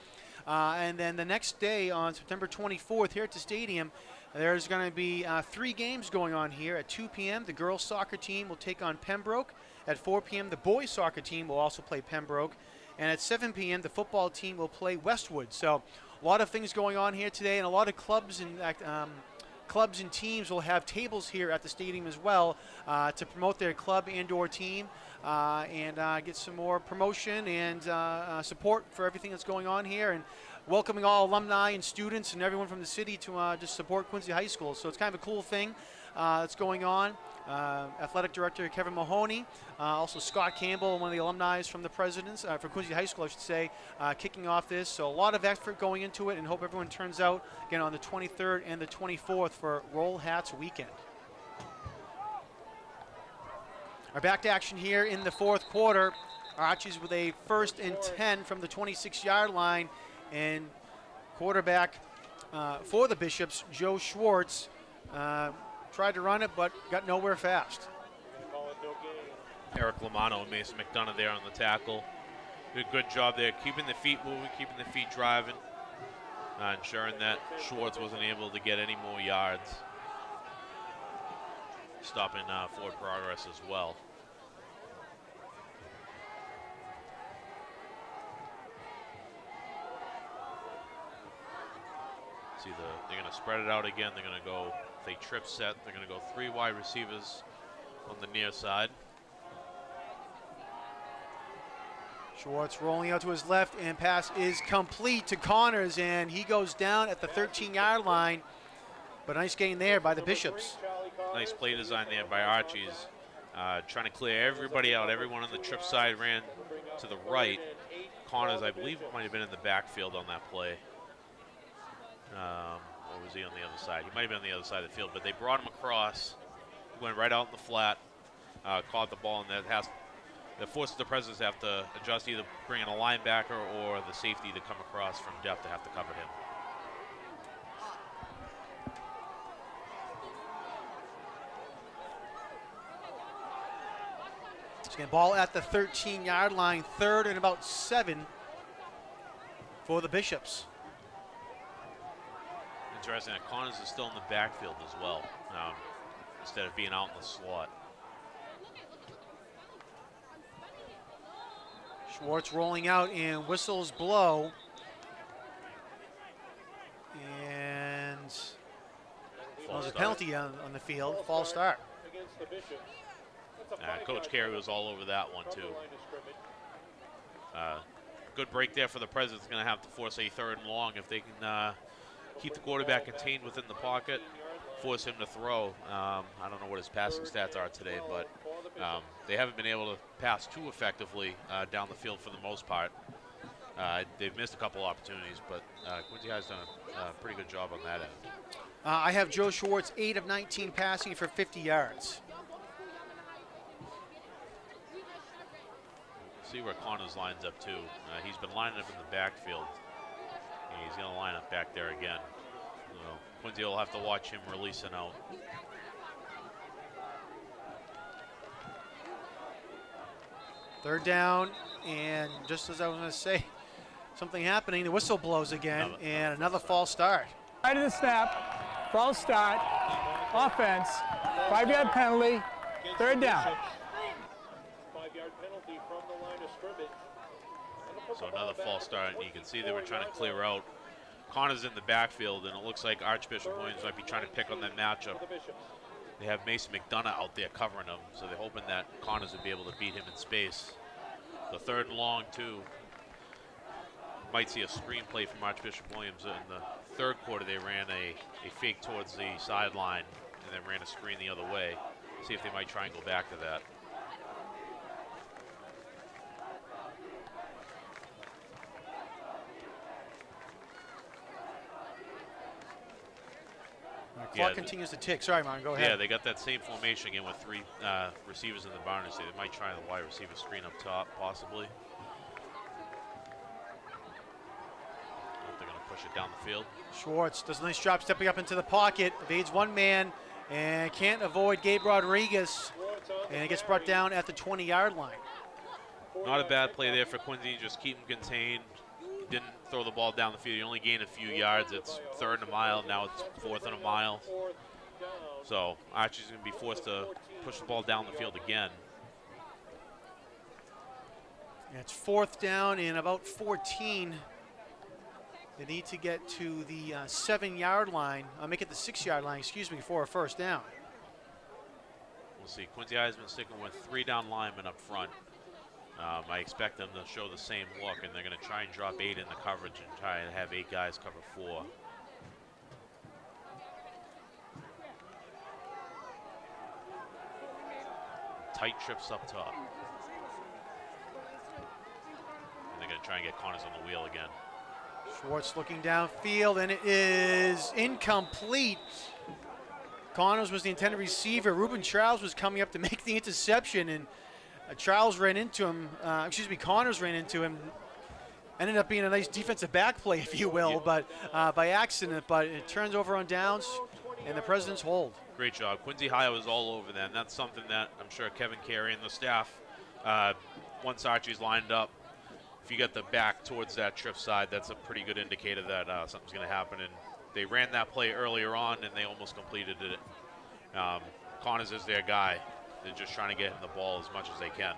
And then the next day on September 24th here at the stadium, there's going to be 3 games going on here. At 2 p.m., the girls soccer team will take on Pembroke. At 4 p.m., the boys soccer team will also play Pembroke. And at 7 p.m., the football team will play Westwood. So a lot of things going on here today, and a lot of clubs and teams will have tables here at the stadium as well to promote their club and/or team and get some more promotion and support for everything that's going on here, and welcoming all alumni and students and everyone from the city to just support Quincy High School. So it's kind of a cool thing that's going on. Athletic Director Kevin Mahoney, also Scott Campbell, one of the alumni from the Presidents, for Quincy High School, I should say, kicking off this. So a lot of effort going into it, and hope everyone turns out again on the 23rd and the 24th for Roll Hats weekend. Our back to action here in the fourth quarter. Archies with a 1st and 10 from the 26-yard line, and quarterback for the Bishops, Joe Schwartz, tried to run it, but got nowhere fast. Eric Lamano and Mason McDonough there on the tackle. Did a good job there, keeping the feet moving, keeping the feet driving, ensuring that Schwartz wasn't able to get any more yards. Stopping forward progress as well. See, they're going to spread it out again. They're going to go, if they trip set, they're going to go 3 wide receivers on the near side. Schwartz rolling out to his left, and pass is complete to Connors, and he goes down at the 13-yard line. But nice gain there by the Bishops. Nice play design there by Archies. Trying to clear everybody out. Everyone on the trip side ran to the right. Connors, I believe, might have been in the backfield on that play. Or was he on the other side? He might have been on the other side of the field, but they brought him across. Went right out in the flat, caught the ball, and that forces the Presidents to have to adjust, either bring in a linebacker or the safety to come across from depth to have to cover him. Again, ball at the 13-yard line, 3rd and about 7 for the Bishops. Interesting that Connors is still in the backfield as well, instead of being out in the slot. Schwartz rolling out, and whistles blow. And there's a penalty on the field, false start. Coach Carey was all over that one too. Good break there for the Presidents. Going to have to force a 3rd and long if they can keep the quarterback contained within the pocket, force him to throw. I don't know what his passing stats are today, but they haven't been able to pass too effectively down the field for the most part. They've missed a couple opportunities, but Quincy High's done a pretty good job on that end. I have Joe Schwartz, 8 of 19 passing for 50 yards. See where Connors lines up too. He's been lining up in the backfield. And he's going to line up back there again. Quincy will have to watch him releasing out. Third down, and just as I was going to say, something happening. The whistle blows again, and another false start. Right of the snap, false start, offense, 5-yard penalty, 3rd down. 5-yard penalty from the line of scrimmage. So another false start, and you can see they were trying to clear out. Connors in the backfield, and it looks like Archbishop Williams might be trying to pick on that matchup. They have Mason McDonough out there covering him, so they're hoping that Connors would be able to beat him in space. The 3rd and long, too. Might see a screen play from Archbishop Williams. In the 3rd quarter, they ran a fake towards the sideline and then ran a screen the other way. See if they might try and go back to that. Clock Yeah, continues to tick. Sorry, Martin, go ahead. Yeah, they got that same formation again with 3 receivers in the barn. So they might try the wide receiver screen up top, possibly. They're going to push it down the field. Schwartz does a nice job stepping up into the pocket, evades one man, and can't avoid Gabe Rodriguez, and it gets brought down at the 20-yard line. Not a bad play there for Quincy. Just keep him contained. He didn't throw the ball down the field. He only gained a few yards. It's 3rd and a mile. Now it's 4th and a mile. So Archie's going to be forced to push the ball down the field again. And it's 4th down and about 14. They need to get to the 7-yard line. I'll make it the 6-yard line, excuse me, for a first down. We'll see. Quincy High has been sticking with 3 down linemen up front. I expect them to show the same look, and they're going to try and drop 8 in the coverage and try and have 8 guys cover 4. Tight trips up top. And they're going to try and get Connors on the wheel again. Schwartz looking downfield, and it is incomplete. Connors was the intended receiver. Ruben Charles was coming up to make the interception, and Charles ran into him. Connors ran into him. Ended up being a nice defensive back play, if you will, but by accident. But it turns over on downs, and the Presidents hold. Great job. Quincy High was all over them. That's something that I'm sure Kevin Carey and the staff, once Archie's lined up, if you get the back towards that trip side, that's a pretty good indicator that something's going to happen. And they ran that play earlier on, and they almost completed it. Connors is their guy. They're just trying to get him the ball as much as they can.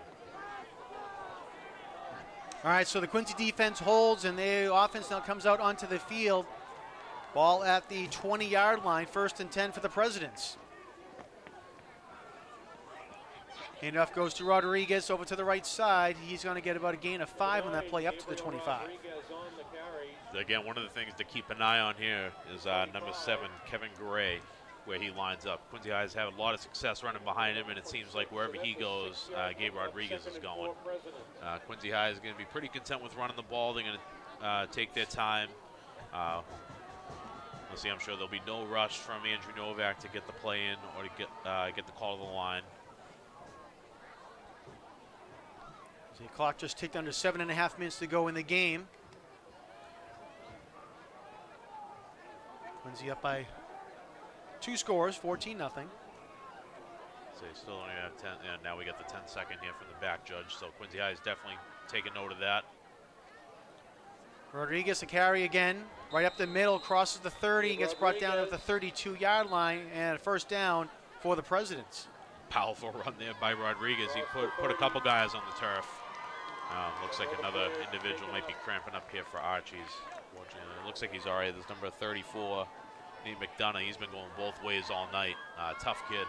All right, so the Quincy defense holds, and the offense now comes out onto the field. Ball at the 20-yard line, 1st and 10 for the Presidents. Handoff goes to Rodriguez over to the right side. He's going to get about a gain of 5 on that play up to the 25. Again, one of the things to keep an eye on here is number 7, Kevin Gray, where he lines up. Quincy High has had a lot of success running behind him, and it seems like wherever he goes, Gabe Rodriguez is going. Quincy High is going to be pretty content with running the ball. They're going to take their time. We'll see. I'm sure there'll be no rush from Andrew Novak to get the play in or to get the call to the line. The clock just ticked under 7.5 minutes to go in the game. Quincy up by 2 scores, 14-0. So they still only have 10, and now we got the 10-second here from the back judge. So Quincy High is definitely taking note of that. Rodriguez a carry again, right up the middle, crosses the 30, gets brought down at the 32-yard line, and a first down for the Presidents. Powerful run there by Rodriguez. He put a couple guys on the turf. Looks like another individual might be cramping up here for Archie's. It looks like he's all right. There's number 34, Nate McDonough. He's been going both ways all night. Tough kid.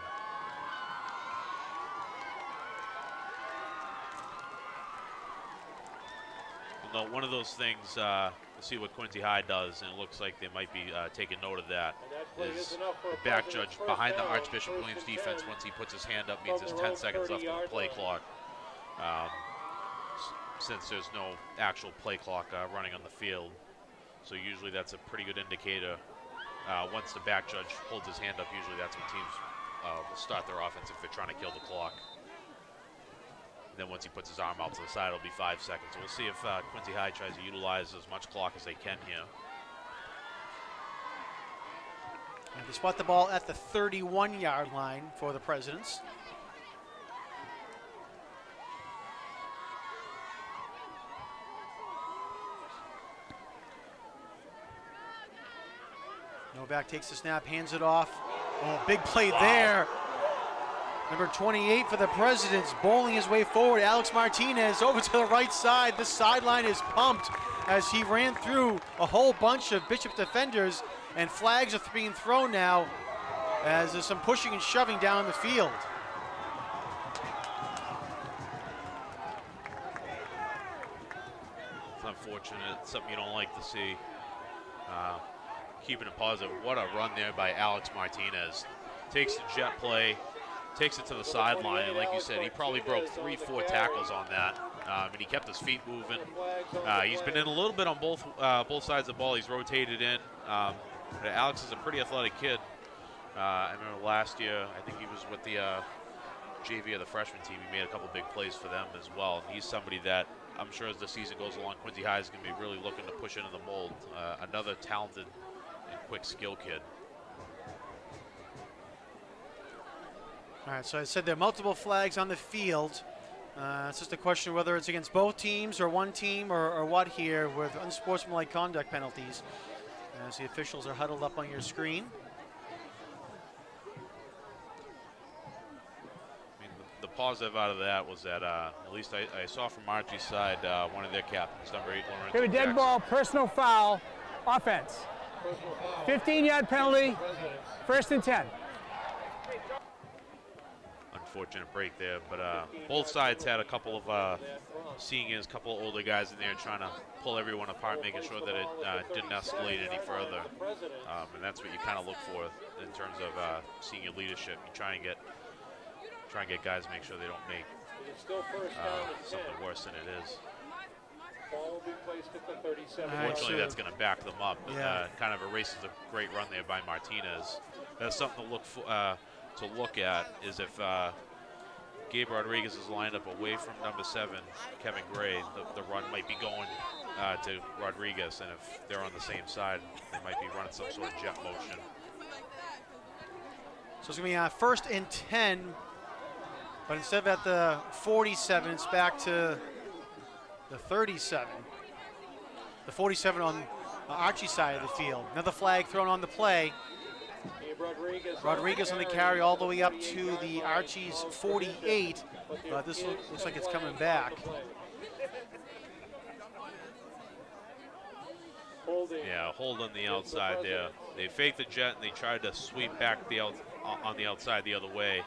One of those things, we'll see what Quincy High does, and it looks like they might be taking note of that, is the back judge behind the Archbishop Williams defense. Once he puts his hand up, means there's 10 seconds left on the play clock. Since there's no actual play clock running on the field. So usually that's a pretty good indicator. Once the back judge holds his hand up, usually that's when teams will start their offense if they're trying to kill the clock. Then once he puts his arm out to the side, it'll be 5 seconds. So we'll see if Quincy High tries to utilize as much clock as they can here. And they spot the ball at the 31-yard line for the Presidents. Novak takes the snap, hands it off. Oh, big play there. Number 28 for the Presidents, bowling his way forward. Alex Martinez over to the right side. The sideline is pumped as he ran through a whole bunch of Bishop defenders, and flags are being thrown now as there's some pushing and shoving down the field. It's unfortunate. It's something you don't like to see. Keeping it positive. What a run there by Alex Martinez. Takes the jet play, takes it to the sideline, and like you said, he probably broke 3-4 tackles on that. And he kept his feet moving. He's been in a little bit on both sides of the ball. He's rotated in. Alex is a pretty athletic kid. I remember last year, I think he was with the JV of the freshman team. He made a couple big plays for them as well. And he's somebody that I'm sure as the season goes along, Quincy High is going to be really looking to push into the mold. Another talented and quick skill kid. All right, so I said there are multiple flags on the field. It's just a question whether it's against both teams or one team or what here with unsportsmanlike conduct penalties. As the officials are huddled up on your screen. I mean, the positive out of that was that at least I saw from Archie's side one of their captains, number 8, Lorenzo We have a dead Jackson. ball, personal foul, offense. 15-yard penalty, 1st and 10. Unfortunate break there, but both sides had a couple of seniors, a couple of older guys in there trying to pull everyone apart, making sure that it didn't escalate any further. And that's what you kind of look for in terms of senior leadership. You try and get guys to make sure they don't make something worse than it is. Ball will be placed at the 37. Unfortunately, that's going to back them up. Yeah. Kind of erases a great run there by Martinez. That's something to look for. To look at is if Gabe Rodriguez is lined up away from number 7, Kevin Gray, the run might be going to Rodriguez, and if they're on the same side, they might be running some sort of jet motion. So it's going to be 1st and 10, but instead of at the 47, it's back to the 37. The 47 on Archie's side of the field. Another flag thrown on the play. Rodriguez on the carry all the way up to the Archie's 48. This looks like it's coming back. Yeah, hold on the outside there. They faked the jet and they tried to sweep back on the outside the other way.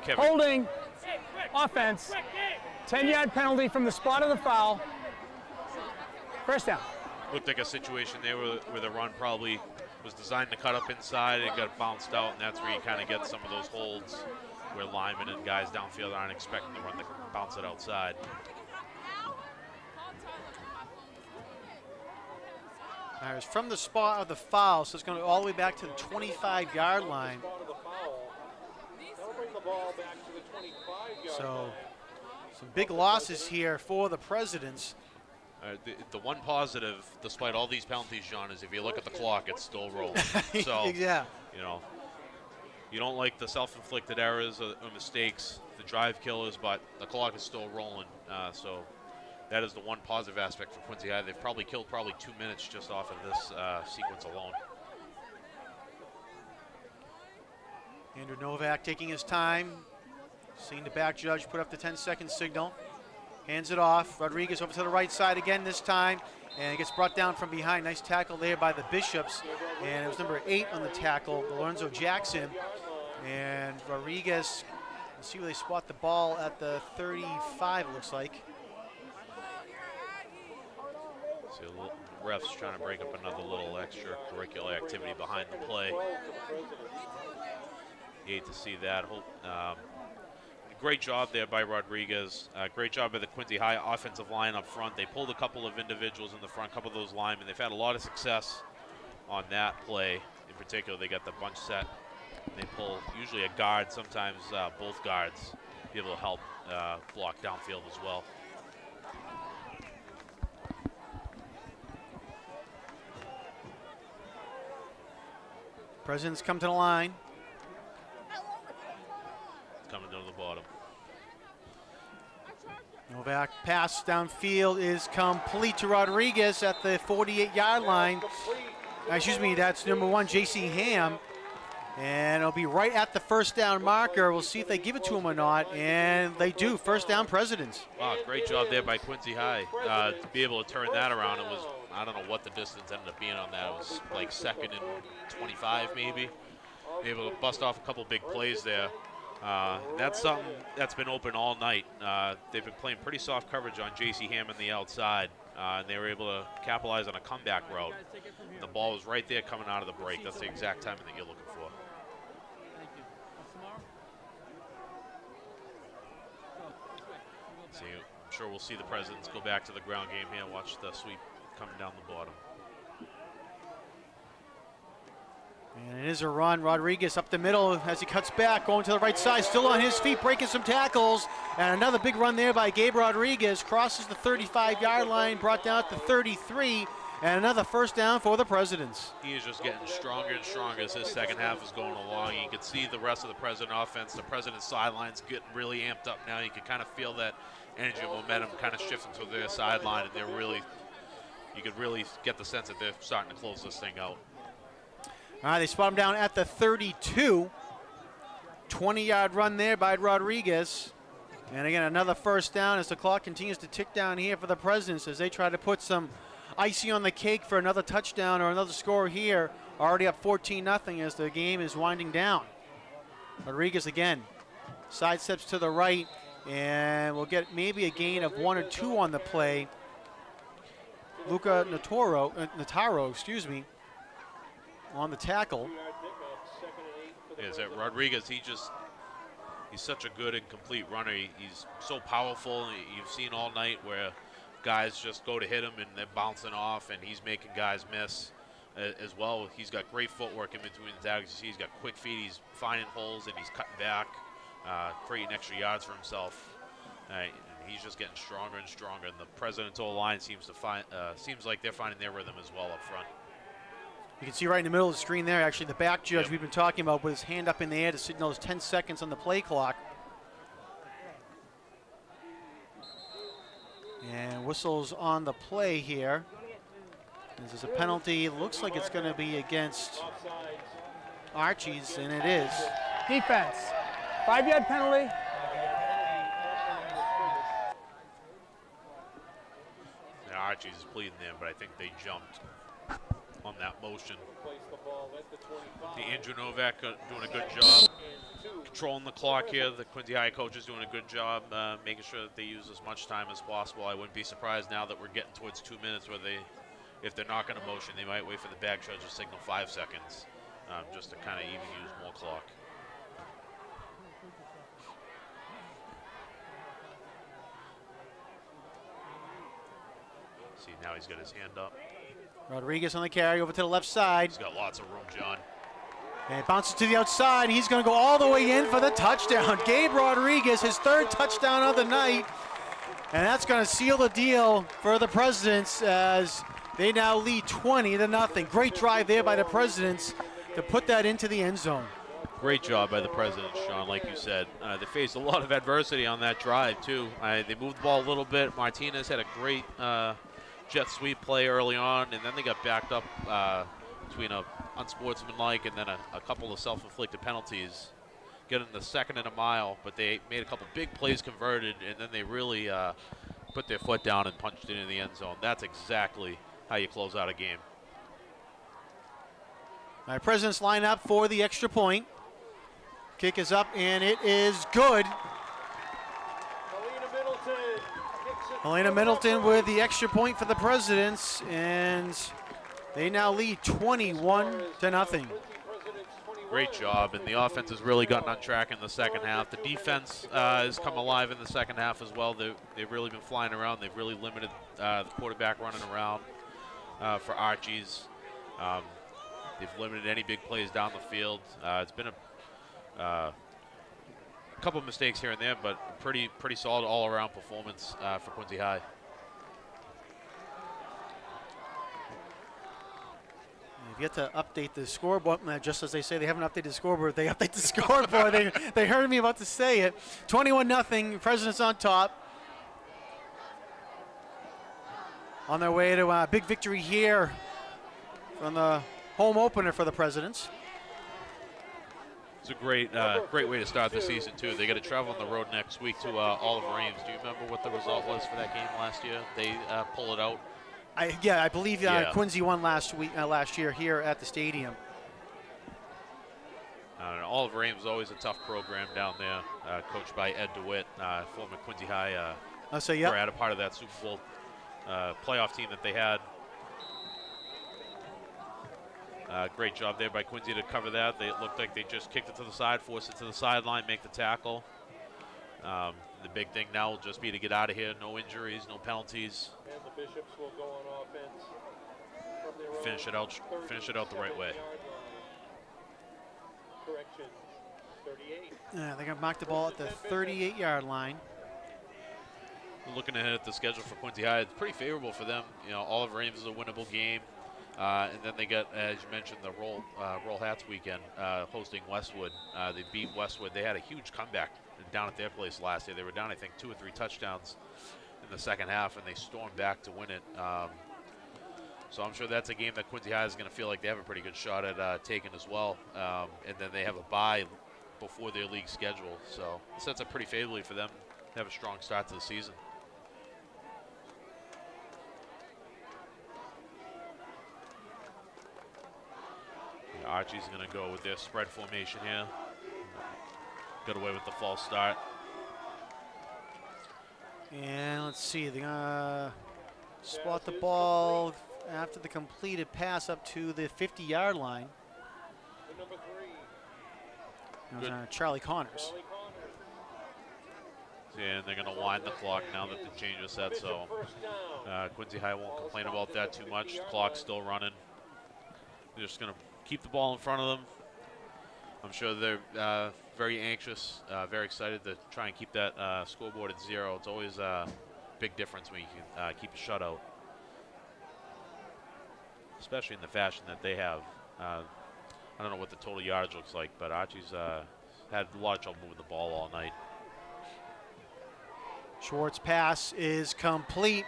Kevin. Holding, offense, 10-yard penalty from the spot of the foul. 1st down. Looked like a situation there where the run probably was designed to cut up inside. It got bounced out, and that's where you kind of get some of those holds where linemen and guys downfield aren't expecting the run to bounce it outside. All right, it's from the spot of the foul, so it's going to go all the way back to the 25-yard line. So some big losses here for the Presidents. The one positive, despite all these penalties, John, is if you look at the clock, it's still rolling. So, yeah. You don't like the self-inflicted errors or mistakes, the drive killers, but the clock is still rolling. So that is the one positive aspect for Quincy High. They've probably killed 2 minutes just off of this sequence alone. Andrew Novak taking his time. Seeing the back judge put up the 10-second signal. Hands it off. Rodriguez over to the right side again this time. And it gets brought down from behind. Nice tackle there by the Bishops. And it was number 8 on the tackle, Lorenzo Jackson. And Rodriguez, let's see where they spot the ball at the 35, it looks like. See a little, refs trying to break up another little extracurricular activity behind the play. You hate to see that. Great job there by Rodriguez. Great job by the Quincy High offensive line up front. They pulled a couple of individuals in the front, a couple of those linemen. They've had a lot of success on that play. In particular, they got the bunch set. They pull usually a guard, sometimes both guards, be able to help block downfield as well. Presidents come to the line. Coming down to the bottom. Novak pass downfield is complete to Rodriguez at the 48-yard line. Excuse me, that's number 1, J.C. Ham. And it'll be right at the 1st down marker. We'll see if they give it to him or not. And they do. 1st down, Presidents. Wow, great job there by Quincy High. To be able to turn that around, it was, I don't know what the distance ended up being on that. It was like 2nd and 25 maybe. Able to bust off a couple big plays there. That's something that's been open all night. They've been playing pretty soft coverage on J.C. Ham on the outside, and they were able to capitalize on a comeback route. The ball was right there coming out of the break. That's the exact timing that you're looking for. See, I'm sure we'll see the Presidents go back to the ground game here and watch the sweep coming down the bottom. And an And is a run. Rodriguez up the middle as he cuts back, going to the right side, still on his feet, breaking some tackles. And another big run there by Gabe Rodriguez. Crosses the 35-yard line, brought down to 33. And another first down for the Presidents. He is just getting stronger and stronger as his second half is going along. You can see the rest of the President offense, the President's sidelines getting really amped up now. You can kind of feel that energy and momentum kind of shifting to their sideline, and you could really get the sense that they're starting to close this thing out. All right, they spot him down at the 32. 20-yard run there by Rodriguez. And again, another first down as the clock continues to tick down here for the Presidents as they try to put some icing on the cake for another touchdown or another score here. Already up 14-0 as the game is winding down. Rodriguez again sidesteps to the right, and we'll get maybe a gain of 1 or 2 on the play. Luca Nataro, on the tackle. Is that Rodriguez? He's such a good and complete runner. He's so powerful. You've seen all night where guys just go to hit him and they're bouncing off, and he's making guys miss as well. He's got great footwork in between the tackles. You see, he's got quick feet. He's finding holes and he's cutting back, creating extra yards for himself. He's just getting stronger and stronger. And the President's line seems like they're finding their rhythm as well up front. You can see right in the middle of the screen there, actually, the back judge we've been talking about with his hand up in the air to signal those 10 seconds on the play clock. And whistles on the play here. This is a penalty. Looks like it's going to be against Archie's, and it is. Defense. 5-yard penalty. Archie's is pleading there, but I think they jumped on that motion. The Andrew Novak doing a good job controlling the clock here. The Quincy High coach is doing a good job making sure that they use as much time as possible. I wouldn't be surprised now that we're getting towards 2 minutes where if they're not going to motion, they might wait for the back judge to signal 5 seconds just to kind of even use more clock. See, now he's got his hand up. Rodriguez on the carry over to the left side. He's got lots of room, John. And it bounces to the outside. He's going to go all the way in for the touchdown. Gabe Rodriguez, his 3rd touchdown of the night. And that's going to seal the deal for the Presidents as they now lead 20-0. Great drive there by the Presidents to put that into the end zone. Great job by the Presidents, Sean, like you said. They faced a lot of adversity on that drive, too. They moved the ball a little bit. Martinez had a great jet sweep play early on, and then they got backed up between a unsportsmanlike and then a couple of self-inflicted penalties. Getting the 2nd and a mile, but they made a couple big plays converted, and then they really put their foot down and punched it into the end zone. That's exactly how you close out a game. All right, Presidents line up for the extra point. Kick is up, and it is good. Helena Middleton with the extra point for the Presidents, and they now lead 21-0. Great job, and the offense has really gotten on track in the second half. The defense has come alive in the second half as well. They've really been flying around. They've really limited the quarterback running around for Archie's. They've limited any big plays down the field. It's been a couple of mistakes here and there, but pretty solid all-around performance for Quincy High. You've yet to update the scoreboard. Just as they say they haven't updated the scoreboard, they update the scoreboard. they heard me about to say it. 21-0. Presidents on top. On their way to a big victory here from the home opener for the Presidents. It's a great way to start the season, too. They got to travel on the road next week to Olive Reams. Do you remember what the result was for that game last year? They pull it out. I believe Quincy won last year here at the stadium. Olive Reams is always a tough program down there, coached by Ed DeWitt, former Quincy High grad, a part of that Super Bowl playoff team that they had. Great job there by Quincy to cover that. It looked like they just kicked it to the side, forced it to the sideline, make the tackle. The big thing now will just be to get out of here. No injuries, no penalties. And the Bishops will go on offense from their Finish it out the right way. correction. 38. They're going to mark the ball at the 38-yard line. Looking ahead at the schedule for Quincy High, it's pretty favorable for them. You know, Oliver Ames is a winnable game. And then they get, as you mentioned, the Roll Hats weekend hosting Westwood. They beat Westwood. They had a huge comeback down at their place last year. They were down, I think, 2 or 3 touchdowns in the second half, and they stormed back to win it. So I'm sure that's a game that Quincy High is going to feel like they have a pretty good shot at taking as well. And then they have a bye before their league schedule. So it sets up pretty favorably for them to have a strong start to the season. Archie's going to go with their spread formation here. Got away with the false start. And let's see, they're going to spot the ball after the completed pass up to the 50-yard line. The number 3. It was, Charlie Connors. Charlie Connors. And they're going to wind the clock now that the change is set. So First down. Quincy High won't complain about that too much. The clock's still running. They're just going to keep the ball in front of them. I'm sure they're very anxious, very excited to try and keep that scoreboard at 0. It's always a big difference when you can keep a shutout, especially in the fashion that they have. I don't know what the total yardage looks like, but Archie's had a lot of trouble moving the ball all night. Schwartz pass is complete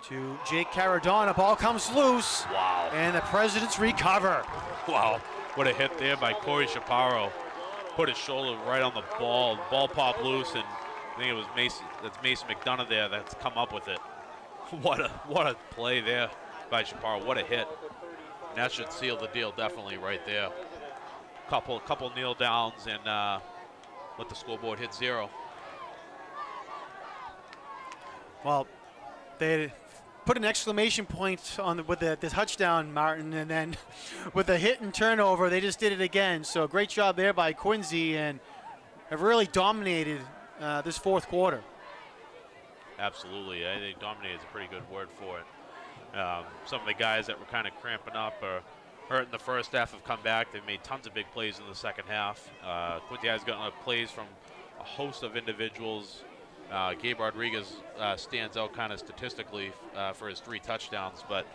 to Jake Caradonna. Ball comes loose. Wow. And the Presidents recover. Wow. What a hit there by Corey Chaparro. Put his shoulder right on the ball. The ball popped loose, and I think it was Mason McDonough there that's come up with it. What a play there by Chaparro. What a hit. And that should seal the deal definitely right there. Couple kneel downs and let the scoreboard hit 0. Well, they put an exclamation point on with the touchdown, Martin, and then with the hit and turnover, they just did it again. So great job there by Quincy, and have really dominated this fourth quarter. Absolutely. I think dominated is a pretty good word for it. Some of the guys that were kind of cramping up or hurt in the first half have come back. They've made tons of big plays in the second half. Quincy has gotten plays from a host of individuals. Gabe Rodriguez stands out kind of statistically for his 3 touchdowns, but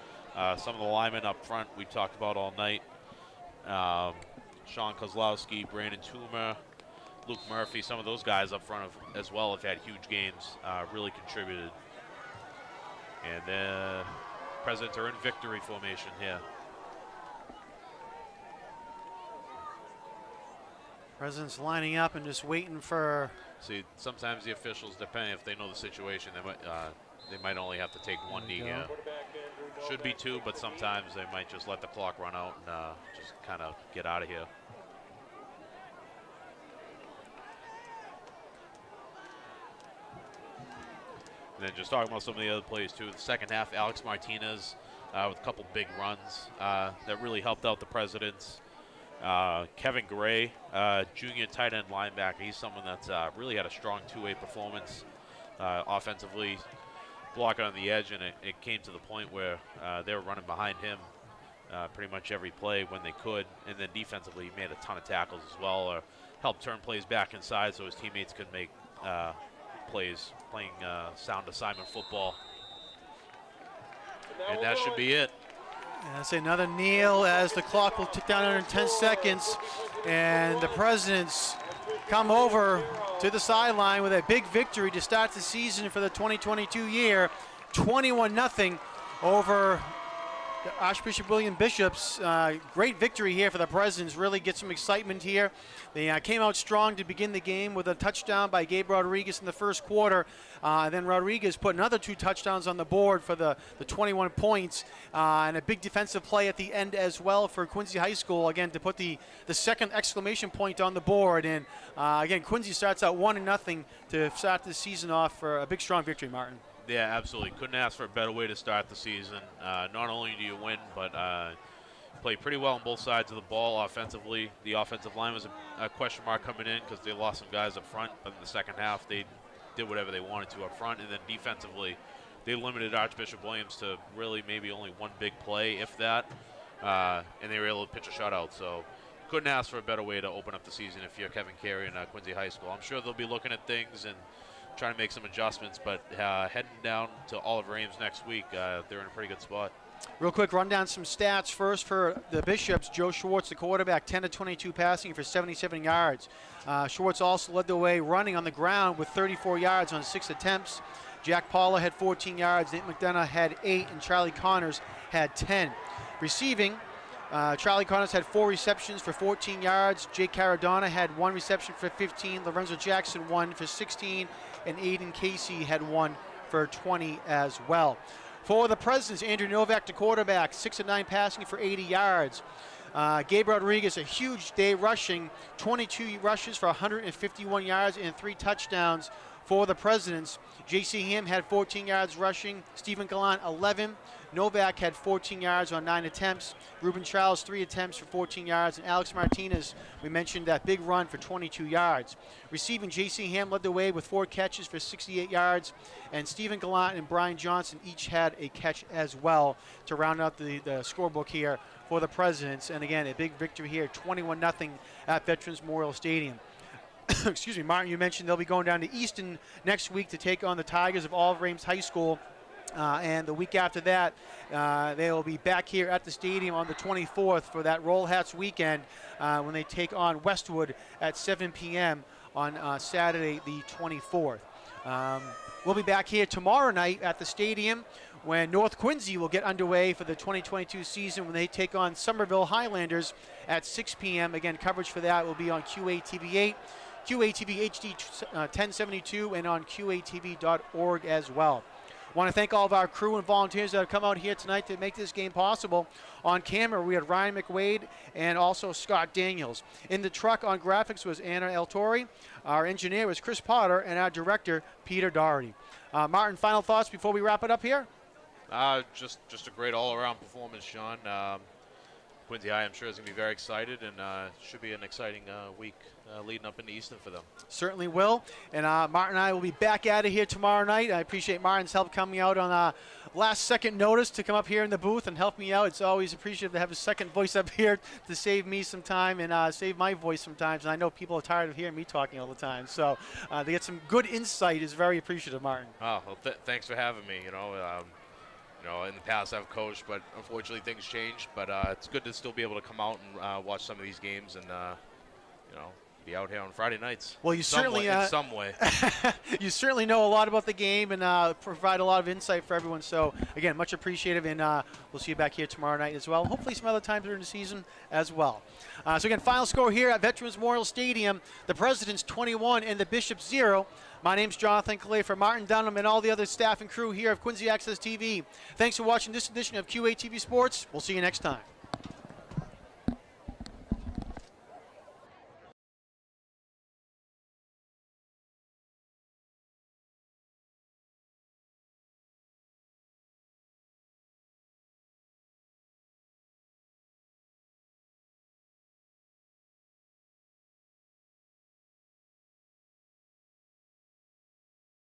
some of the linemen up front we talked about all night. Sean Kozlowski, Brandon Toomer, Luke Murphy, some of those guys up front as well have had huge games, really contributed. And then Presidents are in victory formation here. Presidents lining up and just waiting for. See, sometimes the officials, depending if they know the situation, they might only have to take 1 knee here. Should be 2, but sometimes they might just let the clock run out and just kind of get out of here. And then just talking about some of the other plays too. The second half, Alex Martinez with a couple big runs that really helped out the Presidents. Kevin Gray, junior tight end linebacker. He's someone that's really had a strong two-way performance offensively, blocking on the edge, and it came to the point where they were running behind him pretty much every play when they could. And then defensively, he made a ton of tackles as well, or helped turn plays back inside so his teammates could make plays, playing sound assignment football. And that should be it. That's another kneel as the clock will tick down under 10 seconds. And the Presidents come over to the sideline with a big victory to start the season for the 2022 year. 21-0 over the Archbishop William Bishops. Great victory here for the Presidents. Really get some excitement here. They came out strong to begin the game with a touchdown by Gabe Rodriguez in the first quarter. Then Rodriguez put another 2 touchdowns on the board for the 21 points. And a big defensive play at the end as well for Quincy High School, again, to put the second exclamation point on the board. And again, Quincy starts out 1-0 to start the season off for a big, strong victory, Martin. Yeah, absolutely. Couldn't ask for a better way to start the season. Not only do you win, but played pretty well on both sides of the ball offensively. The offensive line was a question mark coming in because they lost some guys up front, but in the second half they did whatever they wanted to up front. And then defensively, they limited Archbishop Williams to really maybe only 1 big play, if that, and they were able to pitch a shutout. So couldn't ask for a better way to open up the season if you're Kevin Carey and Quincy High School. I'm sure they'll be looking at things and trying to make some adjustments, but heading down to Oliver Ames next week, they're in a pretty good spot. Real quick, run down some stats first for the Bishops. Joe Schwartz, the quarterback, 10 to 22 passing for 77 yards. Schwartz also led the way running on the ground with 34 yards on 6 attempts. Jack Paula had 14 yards, Nate McDonough had 8, and Charlie Connors had 10. Receiving, Charlie Connors had 4 receptions for 14 yards. Jake Caradonna had 1 reception for 15. Lorenzo Jackson 1 for 16. And Aiden Casey had 1 for 20 as well. For the Presidents, Andrew Novak, the quarterback, 6 of 9 passing for 80 yards. Gabe Rodriguez, a huge day rushing, 22 rushes for 151 yards and 3 touchdowns for the Presidents. J.C. Ham had 14 yards rushing. Stephen Gallant, 11. Novak had 14 yards on 9 attempts. Ruben Charles, 3 attempts for 14 yards. And Alex Martinez, we mentioned that big run for 22 yards. Receiving, J.C. Ham led the way with 4 catches for 68 yards. And Stephen Gallant and Brian Johnson each had a catch as well to round out the scorebook here for the Presidents. And again, a big victory here, 21-0 at Veterans Memorial Stadium. Excuse me, Martin, you mentioned they'll be going down to Easton next week to take on the Tigers of Oliver Ames High School. And the week after that, they will be back here at the stadium on the 24th for that Roll Hats weekend when they take on Westwood at 7 p.m. on Saturday the 24th. We'll be back here tomorrow night at the stadium when North Quincy will get underway for the 2022 season when they take on Somerville Highlanders at 6 p.m. Again, coverage for that will be on QATV 8, QATV HD 1072, and on QATV.org as well. I want to thank all of our crew and volunteers that have come out here tonight to make this game possible. On camera, we had Ryan McWade and also Scott Daniels. In the truck on graphics was Anna El Tori. Our engineer was Chris Potter, and our director, Peter Doherty. Martin, final thoughts before we wrap it up here? Just a great all-around performance, Sean. Quincy High, I'm sure, is going to be very excited, and should be an exciting week leading up into Easton for them. Certainly will. And Martin and I will be back at it here tomorrow night. I appreciate Martin's help coming out on last-second notice to come up here in the booth and help me out. It's always appreciative to have a second voice up here to save me some time and save my voice sometimes. And I know people are tired of hearing me talking all the time. So to get some good insight is very appreciative, Martin. Oh, well, thanks for having me. You know, in the past I've coached, but unfortunately things changed. But it's good to still be able to come out and watch some of these games and, be out here on Friday nights. Well, you certainly in some way. You certainly know a lot about the game and provide a lot of insight for everyone. So again, much appreciative, and we'll see you back here tomorrow night as well. Hopefully some other times during the season as well. So again, final score here at Veterans Memorial Stadium: the Presidents 21 and the Bishops 0. My name's Jonathan Calais for Martin Dunham and all the other staff and crew here of Quincy Access TV. Thanks for watching this edition of QATV Sports. We'll see you next time.